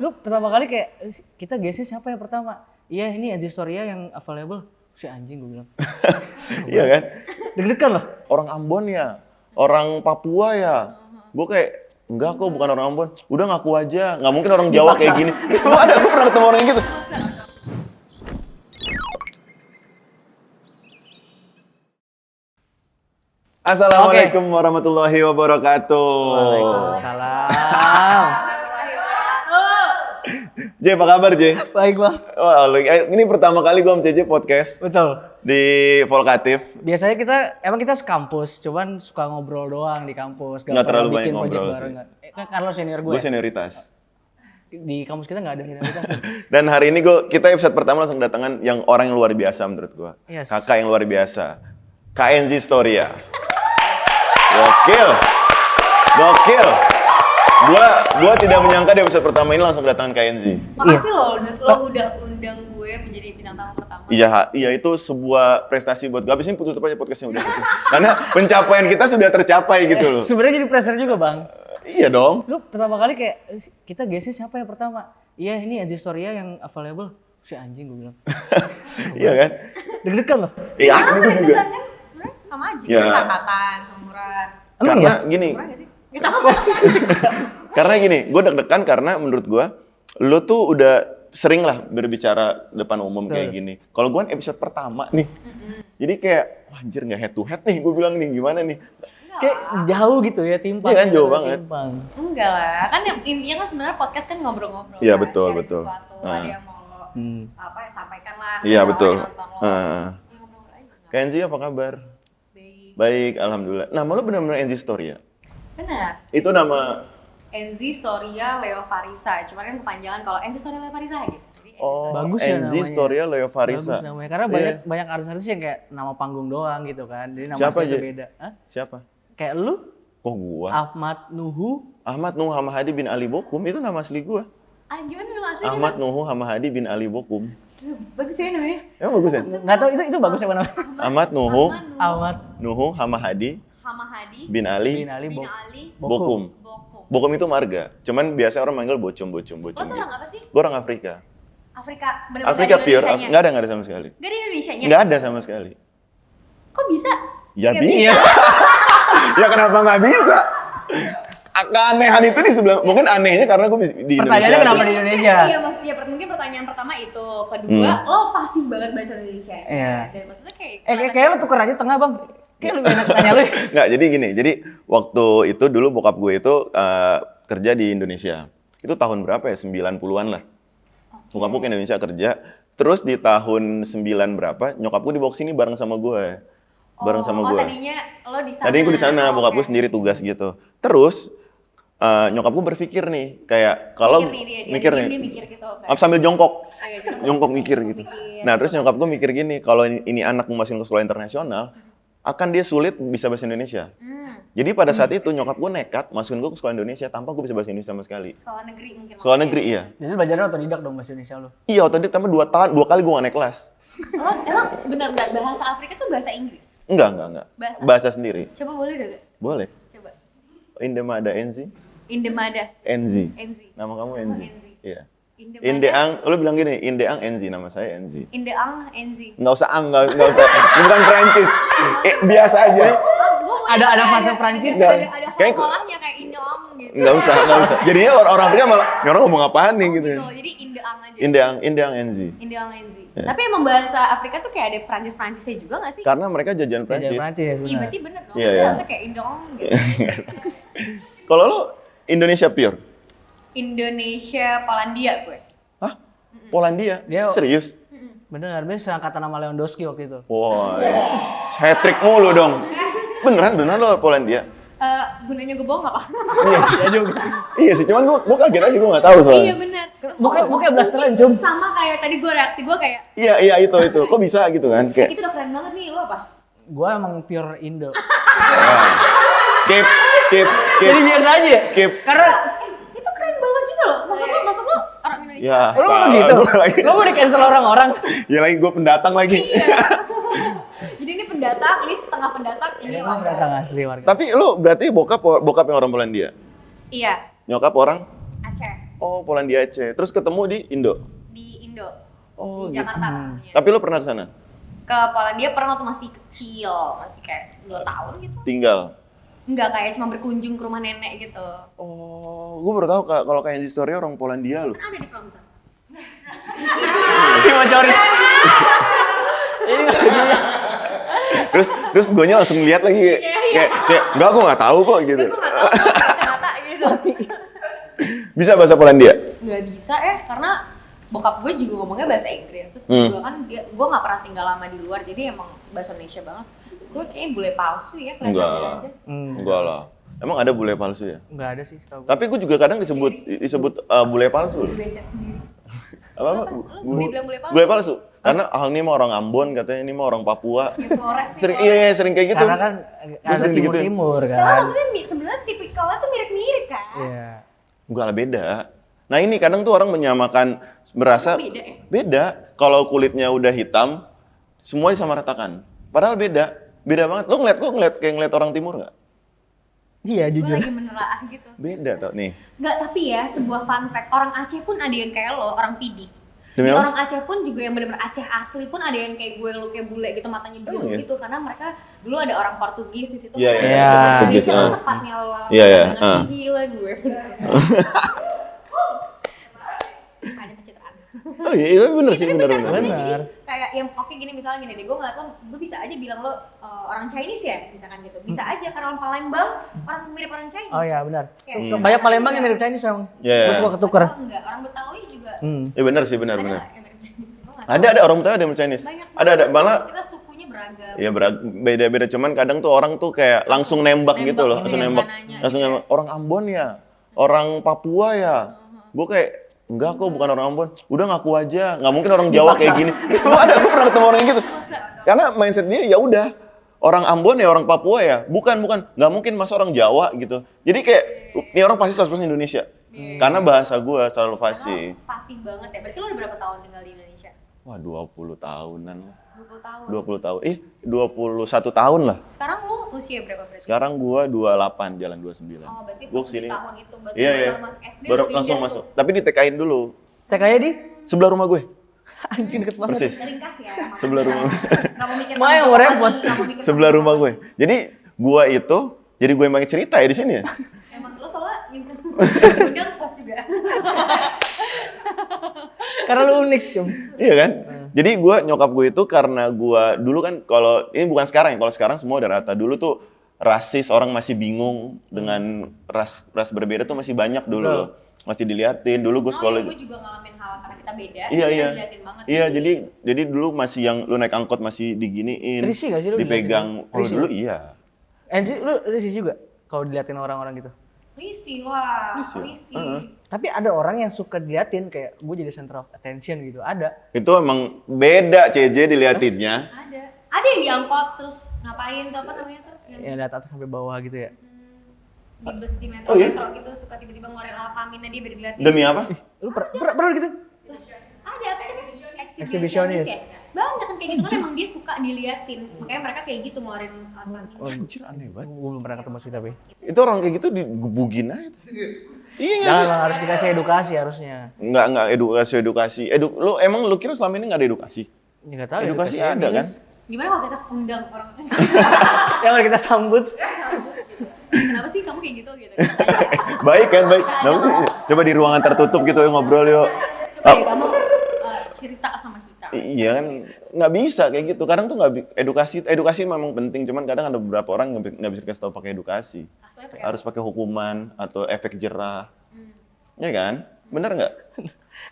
Lu pertama kali kayak kita guessnya siapa ya pertama? Iya ini Enzi Storia yang available. Si anjing gue bilang. Iya kan? Deg-degan loh. Orang Ambon ya? Orang Papua ya? Gue kayak, enggak kok bukan orang Ambon. Udah ngaku aja, nggak mungkin orang Jawa kayak gini. Lu ada, gue pernah ketemu orang yang gitu. Assalamualaikum warahmatullahi wabarakatuh. Waalaikumsalam. J, apa kabar J? Baik bang. Wah, ini pertama kali gue sama JJ podcast Betul. di Volkatif. Biasanya kita sekampus, cuman suka ngobrol doang di kampus. Nggak terlalu pernah bikin banyak project ngobrol bareng, sih. nggak? Kan Carlo senior gue. Gue senioritas. Di kampus kita nggak ada senioritas. Dan hari ini kita episode pertama langsung datangan yang orang yang luar biasa menurut gue. Yes. Kakak yang luar biasa. KNZ Storia. Gokil. Gua tidak menyangka di episode pertama ini langsung kedatangan KNZ. Makasih lo udah undang gue menjadi bintang tamu pertama. Iya, itu sebuah prestasi buat gue. Abis ini tutup aja podcastnya udah. Karena pencapaian kita sudah tercapai gitu loh. Sebenarnya jadi pressure juga bang. Iya dong. Lu pertama kali kayak kita guessnya siapa ya pertama? Iya ini Enzi Storia yang available. Si anjing gue bilang. Iya kan? Deg-degan loh. Iya asli gue juga. Kan sebenarnya sama aja, Ya. kita angkatan, seumuran. Emang Karena iya? gini, Seumuran gak sih? Gak tahu. karena gini, gue deg-degan karena menurut gue, lo tuh udah sering lah berbicara depan umum kayak gini. Kalau gue episode pertama nih, jadi kayak, wah, anjir nggak head to head nih, gue bilang nih gimana nih. Kayak jauh gitu ya timpang. Iya kan, jauh banget. Timpang. Enggak lah, kan yang intinya kan sebenarnya podcast kan ngobrol-ngobrol. Iya, kan, betul, sharing betul. Sesuatu, Nah. ada yang mau lo sampaikan lah. Iya ada betul. orang yang nonton lo. Heeh. Ya, ngobrol aja. KNZ apa kabar? Baik. Baik, alhamdulillah. Nama lo benar-benar Enzi Storia? Benar. Itu nama. Enzi Storia Leo Farisa. Cuman kan kepanjangan kalau Enzi Storia Leo Farisa gitu. Jadi Enzi Oh, Bagus ya Enzi namanya. Storia Leo Farisa. Bagus namanya. Karena Iya. banyak artis-artis yang kayak nama panggung doang gitu kan. Jadi nama Siapa, aslinya Ji? beda. Hah? Siapa? Kayak lu, Oh, gua. Ahmad Nuhu. Ahmad Nuh Hamahadi bin Ali Bokum, itu nama asli gua. gimana nama aslinya? Ahmad Nuh Hamahadi bin Ali Bokum. Bagus ya namanya. Emang bagus ya? Nggak tahu itu bagus ya namanya. Ahmad Nuh Ahmad Nuh Hamahadi Hamahadi bin Ali bin Ali bin Bokum. Ali Bokum. Bokum. Bokum itu marga. Cuman biasa orang manggil bocum. Lo tuh Gitu. orang apa sih? Gua orang Afrika. Afrika. Bener-bener Afrika di pure. Indonesianya? Nggak ada sama sekali. Gak di Indonesianya? Nggak ada sama sekali. Kok bisa? Ya Nggak bisa. Ya kenapa nggak bisa? Keanehan itu di sebelah, mungkin anehnya karena gue di Indonesia. Pertanyaannya kenapa di Indonesia? Iya, mungkin pertanyaan pertama itu. Kedua, lo fasih banget bahasa Indonesia. Iya. Dan maksudnya kayak Kayak lu tuker aja tengah bang. Kayak lu enak tanya lu. Nggak, jadi gini, jadi waktu itu dulu bokap gue itu kerja di Indonesia. Itu tahun berapa ya? 90-an lah. Bokap gue ke Indonesia kerja, terus di tahun 9 berapa, nyokap gue dibawa ke sini bareng sama gue. Bareng sama gue. tadinya lo di sana. Tadinya gue di sana, bokap gue oke. sendiri tugas gitu. Terus nyokap gue berpikir nih, kayak kalau mikir nih, dia mikir gitu. Kan? sambil jongkok. Agak Jongkok mikir gitu. Nah, terus nyokap gue mikir gini, kalau ini anak mau masukin ke sekolah internasional, akan dia sulit bisa bahasa Indonesia. Jadi pada saat itu nyokap gue nekat masukin gue ke sekolah Indonesia tanpa gue bisa bahasa Indonesia sama sekali. Sekolah negeri mungkin. Sekolah maksudnya. negeri iya. Jadi belajarnya otodidak dong bahasa Indonesia lu. Iya, otodidak tapi 2 kali gue gak naik kelas. Emang benar-benar bahasa Afrika tuh bahasa Inggris? Enggak. Bahasa sendiri. Coba boleh deh gak? Boleh. Coba. Indemada Enzi. Indemada. Enzi. Enzi. Nama kamu Enzi. Enzi. Iya. Indemada. Indeang, lu bilang gini, Indeang Enzi, nama saya Enzi. Indeang Enzi. Nggak usah nggak usah. Ini bukan Perancis. Biasa aja. Ada fase Perancis nggak? Ada Kayak- sekolahnya kayak Indeang gitu. Nggak usah. Jadinya orang Afrika malah, "Ini orang ngomong apaan nih?" gitu. Jadi Indeang aja. Indeang Enzi. Indeang Enzi. Ya. Tapi emang bahasa Afrika tuh kayak ada Prancis-Prancisnya juga nggak sih? Karena mereka jajan Belajar Perancis. Perancis ya Iya benar. berarti bener dong. Iya, Iya, iya. Harusnya kayak Indeang gitu. Kalau lu Indonesia pure. Indonesia Polandia gue. Hah? Polandia? Dia- Serius? Bener, biasa angkatan nama Lewandowski waktu itu. Wah, hat-trick mulu dong. Beneran lo Polandia? Gunanya gue bohong apa? Iya juga. Iya sih, cuman gua kaget aja, gua nggak tahu soalnya. Iya bener. Mukanya blasteran cum. Sama kayak tadi gue reaksi gue kayak Iya itu. Kok bisa gitu kan? Kayak itu udah keren banget nih, lo apa? Gua emang pure Indo. skip. Jadi biasa aja ya? Skip. Karena Itu keren banget juga loh. Maksud lo orang Indonesia? Ya, lu salah gitu. gua lagi. Lu mau di-cancel orang-orang. Ya lagi gua pendatang lagi. Jadi ini pendatang, ini setengah pendatang, ini Emang warga. datang asli warga. Tapi lu berarti bokap yang orang Polandia? Iya, Nyokap orang Aceh. Oh, Polandia Aceh. Terus ketemu di Indo? Di Indo, Oh, di gitu. Jakarta tentunya. Tapi lo pernah ke sana? Ke Polandia pernah waktu masih kecil, masih kayak 2 tahun gitu. Tinggal? Enggak, kayak cuma berkunjung ke rumah nenek gitu. Oh, gue baru tahu kalau kayak di story orang Polandia loh. Ada di prompter. Ini mau cari. Ini nggak sedia. Terus gue langsung lihat lagi kayak enggak, gue nggak tahu kok gitu. Gue nggak tahu kata gitu. Bisa bahasa Polandia? Nggak bisa karena bokap gue juga ngomongnya bahasa Inggris. Terus gue kan gue nggak pernah tinggal lama di luar, jadi emang bahasa Indonesia banget. Gue kayaknya bule palsu ya Enggak kelihatannya lah. aja. Enggak lah. Emang ada bule palsu ya? Nggak ada sih setahu gue. Tapi gue juga kadang disebut bule palsu loh. Gue chat sendiri. Apa? Lu dibilang bule palsu? Bule palsu. Karena ini mah orang Ambon katanya, ini mah orang Papua. Ya Flores sih. Sering Flores. iya sering kayak gitu. Karena kan ada sering digituin. timur-timur Karena kan. maksudnya sebenarnya tipikalnya tuh mirip-mirip kan. Iya. Enggak lah, beda. Nah ini kadang tuh orang menyamakan, merasa Beda ya? beda. Kalau kulitnya udah hitam, semua disamaratakan. Padahal beda. Beda banget. Lo ngeliat orang timur nggak? Iya Gue jujur. lagi menelaah gitu. Beda tau nih. Nggak, tapi ya sebuah fun fact, orang Aceh pun ada yang kayak lo, orang Pidi. Demi Di apa? orang Aceh pun juga yang benar-benar Aceh asli pun ada yang kayak gue, lo kayak bule gitu, matanya biru iya? gitu, karena mereka dulu ada orang Portugis di situ. Iya, kan. iya, Portugis, Indonesia kan ah. tepatnya lo. Iya, iya, Banget, gila gue. Ada pencitraan. Oh iya, itu bener sih, Tapi bener. maksudnya Bener. jadi kayak yang oke gini, misalnya gini deh, gue ngeliat lo, gue bisa aja bilang lo orang Chinese ya, misalkan gitu. Bisa aja karena orang Palembang, orang mirip orang Chinese. Oh iya benar. Kayak Banyak Palembang yang mirip Chinese memang. Iya, iya. Gue suka ketuker. Oh, enggak, orang Betawi juga. Iya bener sih, bener. Ada nggak yang mirip Chinese? Gue nggak tahu. Ada orang Betawi ada yang Chinese. Banyak Ada banget. malah. Kita sukunya beragam. Iya beda-beda, cuman kadang tuh orang tuh kayak langsung nembak gitu loh, gitu langsung ya, nembak, nggak nanya langsung gitu nembak. Orang Ambon ya, orang Papua ya. Gue kayak enggak kok, bukan orang Ambon. Udah ngaku aja, nggak mungkin orang Jawa kayak gini. Ada, gue pernah ketemu orang yang gitu. Karena mindset dia ya udah orang Ambon ya, orang Papua ya, bukan, nggak mungkin masa orang Jawa gitu. Jadi kayak ini orang pasti 100% Indonesia. Karena bahasa gue selalu fasih. Karena fasih banget ya. Berarti lo udah berapa tahun tinggal di Indonesia? Wah 20 tahunan lah. 20 tahun. 20 tahun, 21 tahun lah. Sekarang lo usia berapa berarti? Sekarang gua 28 jalan 29. Oh, berarti Gua pas di kesini. tahun itu berarti Iya, lo iya. baru masuk SD Baru lo langsung pindah masuk. tuh. Tapi di TK-in dulu. TK-nya di Sebelah rumah gue. anjing deket banget. Persis. Ringkas ya. makanya. Sebelah rumah. Nggak mau mikir Makanya tanggung mau jawab repot. lagi, nggak mau mikir Sebelah tanggung rumah jawab gue. Jadi gua itu jadi gue yang banyak cerita ya di sini ya. lagi. Emang lo soalnya ngundang pos juga. Karena lu unik, Cum. Iya kan? Jadi nyokap gue itu karena gua dulu kan, kalau ini bukan sekarang ya, kalau sekarang semua udah rata. Dulu tuh rasis, orang masih bingung dengan ras berbeda tuh masih banyak dulu Betul. loh. Masih diliatin. Dulu gue sekolah. Gue juga ngalamin hal karena kita beda. Iya, kita iya. diliatin banget. Iya, jadi dulu masih yang lu naik angkot masih diginiin. Risih gak sih lu dipegang. diliatin? Kalau Risih dulu lu? iya. Lu risih juga kalau diliatin orang-orang gitu. Risih lah, Risih. risih. Tapi ada orang yang suka diliatin kayak gue jadi center of attention gitu. Ada. Itu emang beda CJ diliatinnya. Ada yang diangkot terus ngapain tuh, apa namanya tuh? Yang dari atas sampai bawah gitu ya. Di bus di metro Oh, iya? metro gitu suka tiba-tiba ngeluarin alat kelaminnya dia biar diliatin. Demi apa? Lu pernah gitu? Ada apa sih? Exhibitionist. Ya? Banyak kan kayak gitu kan emang dia suka diliatin. Makanya mereka kayak gitu ngeluarin alat kelaminnya. Anjir, aneh banget. Gue belum pernah ketemu sih tapi. Itu orang kayak gitu digebugin aja. Iya nggak Jangan sih? lah, harus dikasih edukasi harusnya. Nggak edukasi. Lu kira selama ini nggak ada edukasi? Ya nggak tahu. Edukasi ada kan? Gimana kalau kita undang orang Yang harus kita sambut. kenapa sih kamu kayak gitu gitu. Baik kan, baik. Nah, coba di ruangan tertutup gitu ya ngobrol yuk. Coba deh kamu cerita sama kita. Iya kan, nggak bisa kayak gitu. Kadang tuh edukasi memang penting, cuman kadang ada beberapa orang nggak bisa dikasih tahu pakai edukasi. Asalnya pakai Harus pakai hukuman atau efek jerah. Ya kan? Bener nggak?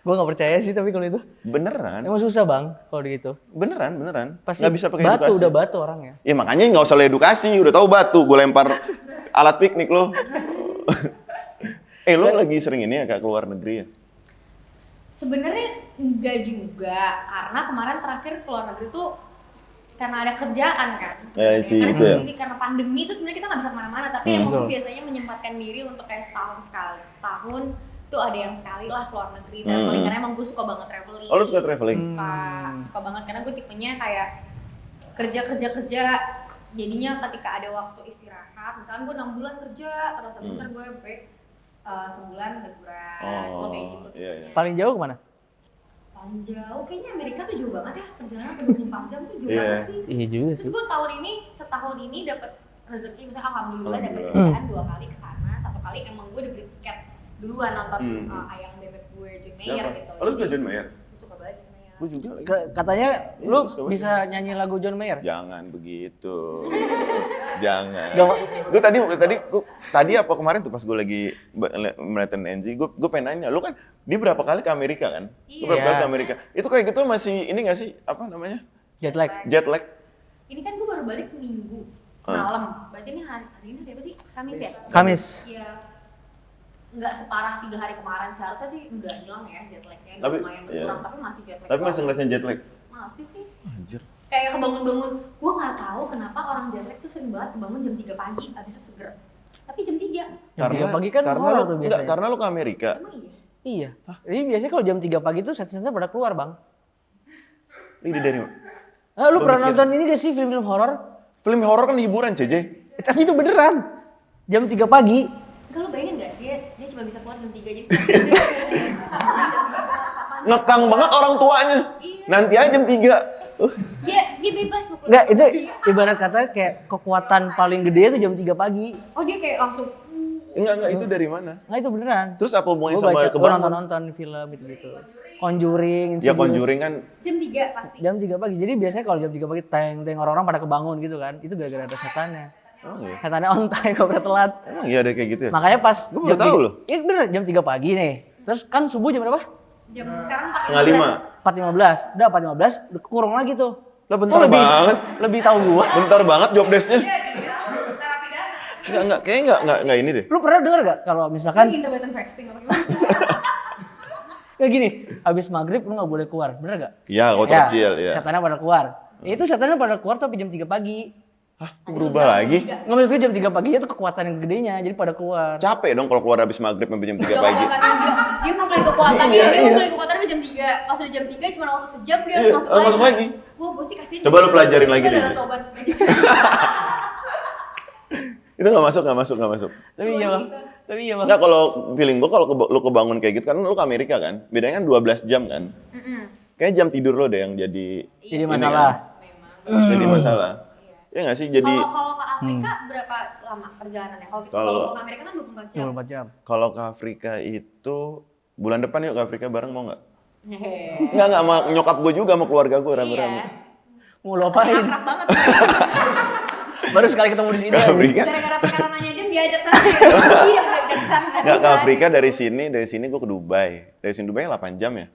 Gue nggak percaya sih tapi kalau itu. Beneran, Emang susah bang kalau gitu. beneran. Pasti Nggak bisa pakai batu, edukasi. udah batu orangnya. Ya makanya nggak usah edukasi, udah tahu batu, gue lempar alat piknik lo. Lo lagi sering ini ya kak keluar negeri ya? Sebenarnya enggak juga, karena kemarin terakhir keluar negeri tuh karena ada kerjaan kan. Ya, sih, karena itu ya. ini karena pandemi itu sebenarnya kita nggak bisa kemana-mana, tapi emang gue biasanya menyempatkan diri untuk kayak setahun tuh ada yang sekali lah keluar negeri traveling, karena emang gue suka banget traveling. Oh lo suka traveling? Suka banget karena gue tipenya kayak kerja jadinya ketika ada waktu istirahat, misalnya gue 6 bulan kerja terus habis ntar gue break sebulan liburan, gue kayak gitu. Iya, iya. Paling jauh kemana? Paling jauh, kayaknya Amerika tuh jauh banget ya, perjalanan ke 24 jam tuh jauh Iya. banget sih. Iya juga Terus sih. gue setahun ini dapet rezeki, misalnya alhamdulillah dapet Alhamdulillah. kerjaan 2 kali ke sana, 1 kali emang gue udah beli tiket duluan nonton ayang bebek gue John Mayer Siapa? gitu. Oh, lu suka John Mayer? Gue suka banget John Mayer. Gue juga lagi. Katanya Iya, lu suka banget. bisa nyanyi lagu John Mayer. Jangan begitu. Jangan. Gak, Gue tadi apa kemarin tuh pas gue lagi melihatin NG, gue pengen nanya, lu kan dia berapa kali ke Amerika kan? Lu berapa Iya. kali ke Amerika? Itu kayak gitu masih ini nggak sih, apa namanya? jet lag. Jet lag? Ini kan gue baru balik Minggu malam, berarti ini hari ini hari apa sih? Kamis ya? Kamis. Iya. Nggak separah 3 hari kemarin, seharusnya sih udah hilang ya jet lagnya, Tapi, lumayan iya. berkurang, tapi masih jet lag. Tapi masih ngerasain jet lag? Masih sih. Anjir. Kayak kebangun-bangun, gue nggak tahu kenapa orang jet lag tuh sering banget kebangun jam 3 pagi, habis itu seger. Tapi jam 3, Jam 3 pagi kan karena horor lu, tuh enggak, biasanya. karena lu ke Amerika. emang iya? Iya. Jadi biasanya kalau jam 3 pagi tuh setan-setan pada keluar, Bang. Ini dari Ah, lu Gua pernah mikir. nonton ini gak sih film-film horor? film horor kan hiburan, CJ. Tapi itu beneran. Jam 3 pagi. Enggak, lo bayangin nggak, dia cuma bisa keluar jam 3 aja. Ngekang banget orang tuanya. Iya. Nanti aja jam 3. Dia bebas mau keluar. Enggak, itu ibarat kata kayak kekuatan paling gede itu jam 3 pagi. Oh dia kayak langsung Enggak, itu dari mana? Nggak, itu beneran. Terus apa hubungannya Gua sama baca, gua kebangun? nonton-nonton film gitu-gitu. Conjuring, Ya Insidious. Conjuring kan jam 3 pasti. Jam 3 pagi. Jadi biasanya kalau jam 3 pagi teng orang-orang pada kebangun gitu kan. Itu gara-gara ada setannya. oh, iya. Setannya on time kalau pernah telat. Emang iya ada kayak gitu ya? Makanya pas Gua baru tahu loh. Iya bener, jam 3 pagi nih. Terus kan subuh jam berapa? Jam sekarang 4:30. 4.15. Udah 4.15 udah kurung lagi tuh. Lah Kok bentar lebih, banget. Lebih tahu gua. Bentar banget job desk-nya. Enggak, kayaknya enggak ini deh. Lu pernah denger gak kalau misalkan intermittent fasting atau gimana? kayak gini, habis maghrib lu gak boleh keluar, bener gak? Iya, waktu kecil, ya. Setannya pada keluar. Ya, itu setannya pada keluar tapi jam 3 pagi. Hah, berubah lagi? Nggak maksud gue jam 3 pagi itu kekuatan yang gedenya, jadi pada keluar. Capek dong kalau keluar habis maghrib sampai jam 3 Gak pagi. apa-apa, dia mau mulai kekuatan Iya, dia iya. mau mulai kekuatan jam 3. Pas udah jam 3 cuma waktu sejam dia Iya, harus masuk masuk lagi. Wah, gue sih kasihin. Coba lu pelajarin lagi Dia deh. udah tobat. Itu nggak masuk. Tapi iya bang, tapi iya bang. Nggak, kalau feeling gua kalau lu kebangun kayak gitu kan lu ke Amerika kan, bedanya kan 12 jam kan. Kayaknya jam tidur lo deh yang jadi Jadi ini masalah. Memang. jadi masalah. Ya nggak sih? Jadi Kalau ke Afrika berapa lama perjalanannya? Kalau gitu, Kalau- kalau ke Amerika kan 24 jam. 24 jam. kalau ke Afrika itu bulan depan yuk ke Afrika bareng mau nggak? Hehehe. Nggak sama nyokap gue juga sama keluarga gue rame-rame. Iya. Mau lo apain? Akrab banget. Baru sekali ketemu di sini. Ke aja. Afrika? Gara-gara perkaranya aja diajak sana ya. Iya, diajak sana. Nggak, ke Afrika dari sini gue ke Dubai. Dari sini Dubai 8 jam ya.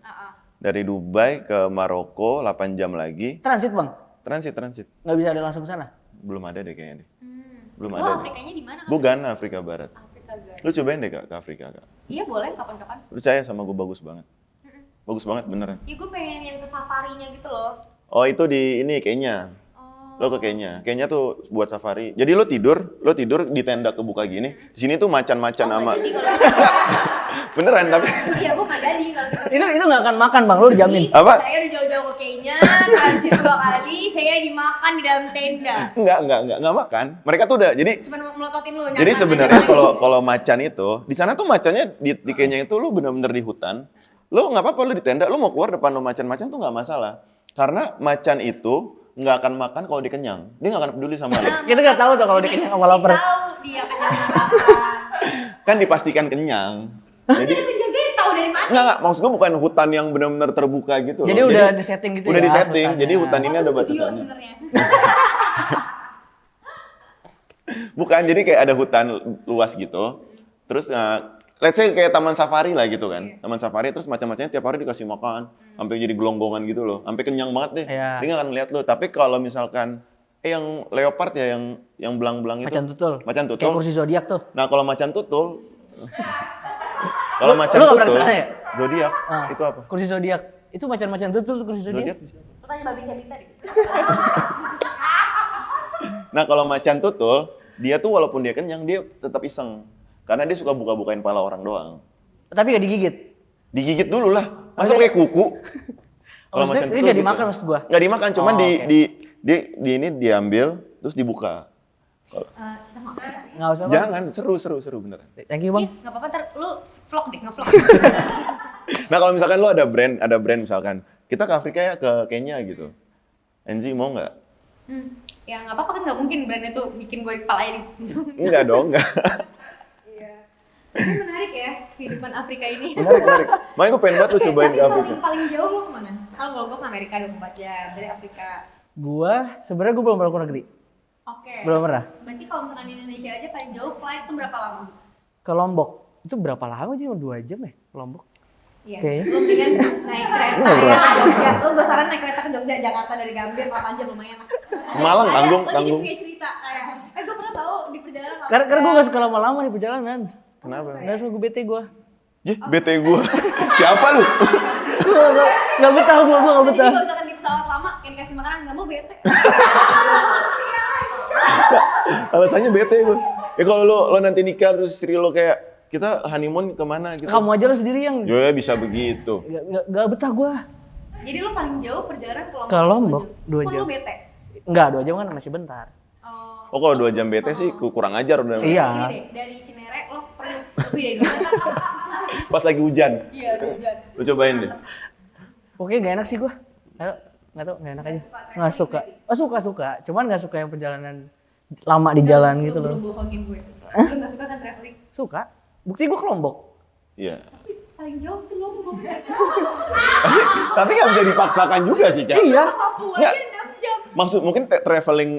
Dari Dubai ke Maroko 8 jam lagi. Transit bang, Transit. nggak bisa ada langsung ke sana. Belum ada deh kayaknya deh. Belum Oh, ada deh. Afrikanya di mana? Gue Ghana, Afrika Barat. Afrika Guys. Lu cobain deh ke Afrika Kak. Iya, boleh kapan-kapan. Percaya sama gue bagus banget. Bagus banget beneran. Iya, gue pengen yang ke safarinya gitu loh. Oh itu di ini Kenya. Oh. Lo ke Kenya. Kenya tuh buat safari. Jadi lo tidur di tenda kebuka gini. Di sini tuh macan-macan Oh, sama. nggak jadi kalau gitu. Beneran tapi. Iya, gue nggak jadi kalau gitu. Itu nggak akan makan bang, lu dijamin. Jadi, Apa? Saya udah jauh-jauh ke Kenya, transit 2 kali, saya dimakan di dalam tenda. Enggak makan. Mereka tuh udah jadi Cuman melototin lu. jadi nyaman sebenarnya aja. kalau macan itu di sana tuh macannya di Kenya itu lo bener-bener di hutan. Lo nggak apa-apa lo di tenda, lo mau keluar depan lo macan-macan tuh nggak masalah. Karena macan itu nggak akan makan kalau dikenyang. Dia nggak akan peduli sama lo. Kita nggak tahu tuh kalau Jadi, dikenyang sama lapar. tahu dia kenyang apa. Kan dipastikan kenyang. Jadi Jadi penjaganya tahu dari mana? enggak, maksud gue bukan hutan yang benar-benar terbuka gitu loh. Jadi udah di-setting gitu udah ya, di-setting, hutannya. jadi hutan ini Oh, ada itu studio batasannya. sebenarnya. Bukan, jadi kayak ada hutan luas gitu. Terus let's say kayak taman safari lah gitu kan. Taman safari terus macam-macamnya tiap hari dikasih makan. Sampai jadi gelonggongan gitu loh. Sampai kenyang banget deh. Iya. Dia nggak akan lihat lo. Tapi kalau misalkan yang leopard ya yang belang-belang itu. Macan tutul. Macan tutul. Kayak kursi zodiak tuh. Nah, kalau macan tutul kalau macan lu nggak pernah tutul kesana ya? zodiak Ah. itu apa? Kursi zodiak. Itu macan-macan tutul tuh kursi Zodiak. zodiak. Lu tanya Babi Sabita deh. Nah, kalau macan tutul, dia tuh walaupun dia kenyang, dia tetap iseng. Karena dia suka buka-bukain pala orang doang. Tapi gak digigit. Digigit dulu lah. Masa pakai kuku? Kalau Maksudnya macan ini tutul nggak gitu. dimakan maksud gua. Nggak dimakan, cuman Oh, di oke. ini diambil terus dibuka. Kita nggak usah. Nggak usah, Bang. Jangan, seru beneran. Thank you, Bang. Ih, nggak apa-apa, ntar lu vlog deh, nge-vlog. Nah kalau misalkan lu ada brand misalkan, kita ke Afrika ya, ke Kenya gitu. Enzi mau nggak? Ya nggak apa-apa kan, nggak mungkin brand itu bikin gue kepalanya di... Enggak dong, enggak. Iya. Ini menarik ya, kehidupan Afrika ini. Menarik. Makanya gue pengen banget lu cobain Tapi ke Afrika. paling jauh lo kemana? Kalau gue ke Amerika 24 jam, dari Afrika. Sebenarnya gue belum pernah keluar negeri. Oke. Belum pernah. Berarti kalau misalkan di Indonesia aja paling jauh flight itu berapa lama? Ke Lombok. Itu berapa lama sih? 2 jam ya ke Lombok? Iya. Kayaknya. Lu mendingan naik kereta ya ke Jogja. Lu gue saran naik kereta ke Jogja, Jakarta dari Gambir 8 jam lumayan. Malang, tanggung. Lo jadi punya cerita kayak, gue pernah tahu di perjalanan. Karena gue gak suka lama-lama di perjalanan. Kenapa? Gak suka, gue bete gue. Yeh, bete gue. Siapa lu? Gak betah gue gak Jadi betah. kalau misalkan di pesawat lama, yang dikasih makanan nggak mau bete. Alasannya bete gue. Ya kalau lo nanti nikah terus istri lo kayak, kita honeymoon kemana gitu. Kamu aja lo sendiri yang Ya bisa begitu. gak betah gue. Jadi lo paling jauh perjalanan ke Lombok. Ke Lombok, 2 Pun jam. lo bete. Enggak, 2 jam kan masih bentar. Oh kalau 2 jam bete sih kurang ajar udah. Iya. Gini deh, dari Cinere lo pergi lebih dari 2 jam. Pas lagi hujan. Iya, hujan. Lo cobain deh. Pokoknya gak enak sih gue. Nggak tau, gak enak aja. Nggak suka. Oh suka. Cuman gak suka yang perjalanan lama di jalan gitu loh. Lu bohongin gue. Lu nggak suka kan traveling? Suka. Bukti gue ke Lombok. Iya. Tapi paling jauh tuh Lombok. Tapi nggak bisa dipaksakan juga sih, Cak. Iya. Papua Nggak. aja 6 jam. Maksud mungkin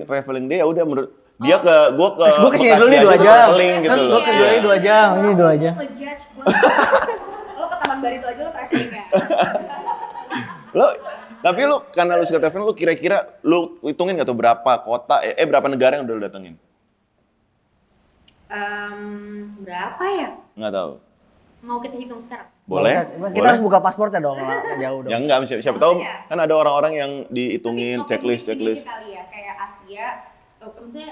traveling dia udah menurut dia ke gua ke Terus gue kesini Bekasi dulu nih aja 2 tuh jam. traveling gitu Terus loh. gue ke Iya. 2 jam. Ini 2 jam. Lo ngejudge gue. Lo ke Taman Barito aja lo traveling ya. Lo tapi lu karena lu suka traveling, lu kira-kira lu hitungin nggak tuh berapa kota berapa negara yang udah lu datengin? Berapa ya? Nggak tahu. Mau kita hitung sekarang? Boleh? Kita harus buka paspornya dong. Jauh dong. Ya enggak, siapa tahu Boleh ya? kan ada orang-orang yang dihitungin Tapi checklist. gini kali ya, kayak Asia, maksudnya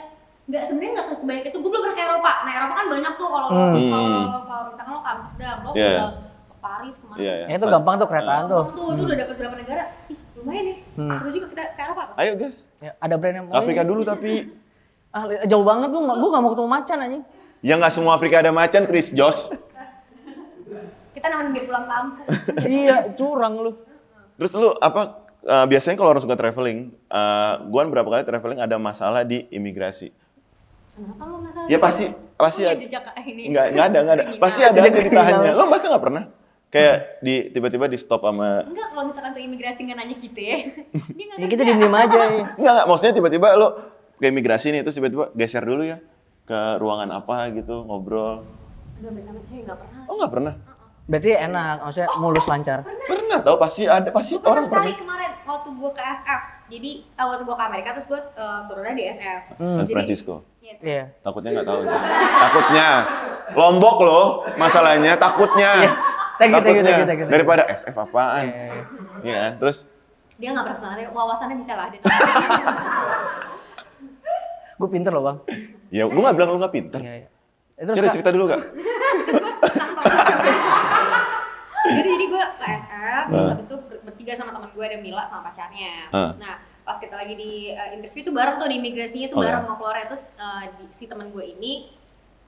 sebenarnya nggak sebanyak itu. Gue belum pernah ke Eropa. Nah Eropa kan banyak tuh kalau misalkan lo ke Amsterdam, lo Iya. tinggal ke Paris kemana? Iya, Ya itu gampang tuh keretaan tuh. Tuh udah dapat berapa negara? Ih lumayan nih. Seru juga kita ke Eropa. Ayo guys, Ya, ada brand yang ke Afrika dulu tapi jauh banget gue gak mau ketemu macan anjing. ya nggak semua Afrika ada macan, Chris Josh. Kita nemenin dia pulang kampung. Iya, curang lu. Terus lu apa biasanya kalau orang suka traveling, gua kan berapa kali traveling ada masalah di imigrasi. Kenapa lo masalah? Ya pasti Punya ada. jejak ini. Enggak ada. Kriminal. Pasti ada aja Jejak ditahannya. kriminal. Lo masa nggak pernah? Kayak tiba-tiba di stop sama Enggak, kalau misalkan tuh imigrasi nggak nanya kita ya. Dia nggak Ya kerja. kita diem-diem aja ya. Enggak, maksudnya tiba-tiba lo ke imigrasi nih terus tiba-tiba geser dulu ya ke ruangan apa gitu ngobrol. Udah sama cewek nggak pernah. Oh nggak pernah? Berarti enak, maksudnya mulus lancar. Pernah tau pasti Gue pernah orang sekali pernah. kemarin waktu gue ke SF. Jadi waktu gue ke Amerika terus gue turunnya di SF. San Francisco. Yes. Iya. Takutnya nggak tahu. Takutnya. Lombok loh masalahnya takutnya. Thank you. Takutnya. Daripada SF apaan? Iya. Iya kan? Terus Dia nggak pernah kesana, wawasannya bisa lah. Gue pinter loh bang. ya gue nggak bilang lu nggak pinter. Iya. Terus Coba Kak, cerita dulu Kak. Jadi gue ke SF, terus habis itu bertiga sama teman gue, ada Mila sama pacarnya. Nah, pas kita lagi di interview tuh bareng tuh di imigrasinya tuh bareng mau keluar, terus si teman gue ini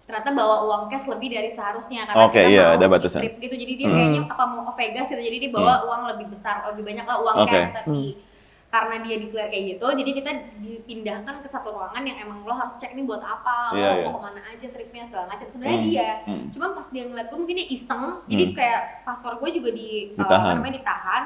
ternyata bawa uang cash lebih dari seharusnya karena Oke, kita iya, mau ada skip batasan. trip gitu. Jadi dia kayaknya apa mau ke Vegas gitu, jadi dia bawa uang lebih besar, lebih banyak lah uang Oke. cash, tapi karena dia declare kayak gitu, jadi kita dipindahkan ke satu ruangan yang emang lo harus cek nih buat apa, lo Iya, iya. mau kemana aja tripnya segala macam. Sebenarnya dia, cuman pas dia ngeliat gue mungkin dia iseng, jadi kayak paspor gue juga Ditahan. ditahan,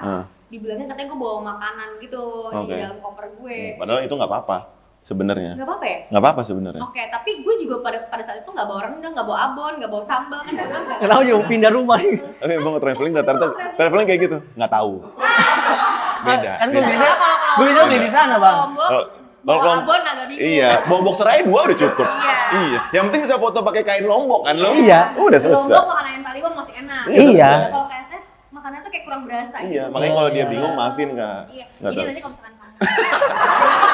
dibilangin katanya gue bawa makanan gitu di Oke. dalam koper gue. Padahal itu nggak apa-apa sebenarnya. Nggak apa-apa ya? Nggak apa-apa sebenarnya. Oke, tapi gue juga pada saat itu nggak bawa rendang, nggak bawa abon, nggak bawa sambal kan, gue nggak. kenapa jauh pindah rumah? Tapi emang traveling rata-rata traveling kayak gitu. Nggak tahu. Beda. Kan gue beda. bisa beli di sana bang. Lombok, Kalau- bawa kalau- abon agak bingung. Iya, bawa boxer aja 2 udah cukup. Iya. Yang penting bisa foto pakai kain Lombok kan lo. Iya. Udah Di Lombok selesai. makanan yang tadi gue masih enak. Iya. Kalau ke SF, makanannya tuh kayak kurang berasa Iya, gitu. makanya kalau dia Iya. bingung maafin Kak. Iya. Nggak Jadi tahu. nanti kalau misalkan kamu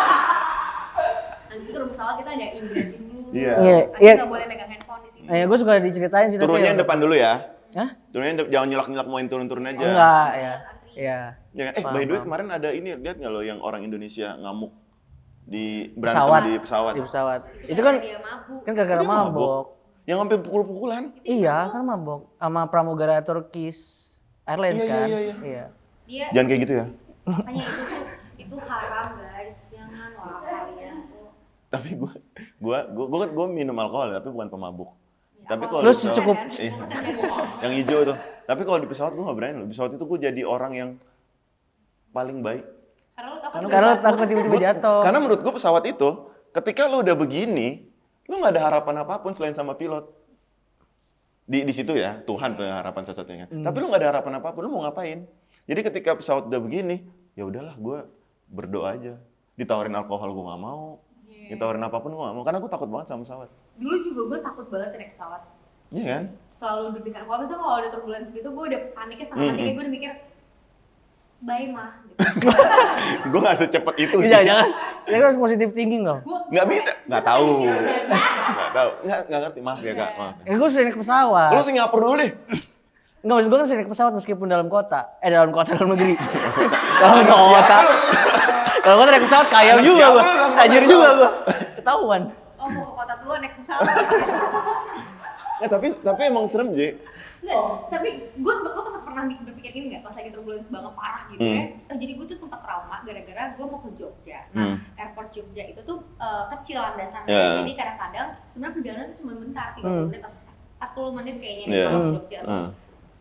nanti turun pesawat kita ada imigrasi dulu. Iya. Iya. Tapi nggak boleh megang handphone di sini. Gue suka diceritain sih. Turunnya yang depan dulu ya. Hah? Turunnya jangan nyelak-nyelak mauin turun-turun aja. Enggak ya. Iya. Ya, Paham, by the way paham. kemarin ada ini lihat nggak lo yang orang Indonesia ngamuk pesawat. di pesawat. Di pesawat. Itu gara-gara kan dia mabuk. kan gara-gara Dia mabok. mabok. Yang sampai pukul-pukulan. Iya, kan mabok sama pramugara Turkish Airlines Iya, kan. iya, iya. Iya. Dia Jangan kayak gitu ya. makanya itu haram guys, jangan lah kalian tuh. Tapi gua minum alkohol tapi bukan pemabuk. Tapi kalau Lu di pesawat- cukup- Iya. Yang hijau tuh. Tapi kalau di pesawat gua nggak berani loh. Di pesawat itu gua jadi orang yang paling baik. Karena lu takut Karena takut tiba-tiba jatuh. Karena menurut gua pesawat itu ketika lu udah begini, lu nggak ada harapan apapun selain sama pilot. Di situ ya, Tuhan punya harapan satu-satunya. Tapi lu nggak ada harapan apapun, lu mau ngapain? Jadi ketika pesawat udah begini, ya udahlah gua berdoa aja. Ditawarin alkohol gua nggak mau. Ditawarin apapun gua nggak mau. Karena gua takut banget sama pesawat. dulu juga gue takut banget sih naik pesawat. Iya kan? Selalu deg-degan. Kalau misalnya kalau ada turbulence gitu, gue udah paniknya setengah mati. Kayak gue udah mikir, bye mah. Gitu. Gua nggak secepat itu. sih. Iya, jangan. Ya harus positive thinking dong. Nggak bisa. Nggak tahu. Nggak tahu. Nggak ngerti. Maaf ya kak. Maaf. Ya gue sering naik pesawat. Lu Singapura dulu deh. Enggak, maksud gue kan sering naik pesawat meskipun dalam kota. Dalam negeri. Dalam kota. Dalam kota naik pesawat kaya Anak juga siapa gue. lu? Tajir juga gue. Ketahuan. Oh mau ke kota tua naik pesawat. Ya, tapi emang serem, J. Enggak, tapi gue pernah berpikir gini nggak pas lagi turbulence banget parah gitu ya. Jadi gue tuh sempat trauma gara-gara gue mau ke Jogja. Nah, airport Jogja itu tuh kecil landasannya. Yeah. Jadi kadang-kadang sebenarnya perjalanan tuh cuma bentar, 30 menit atau 40 menit kayaknya Yeah. kalau ke Jogja tuh.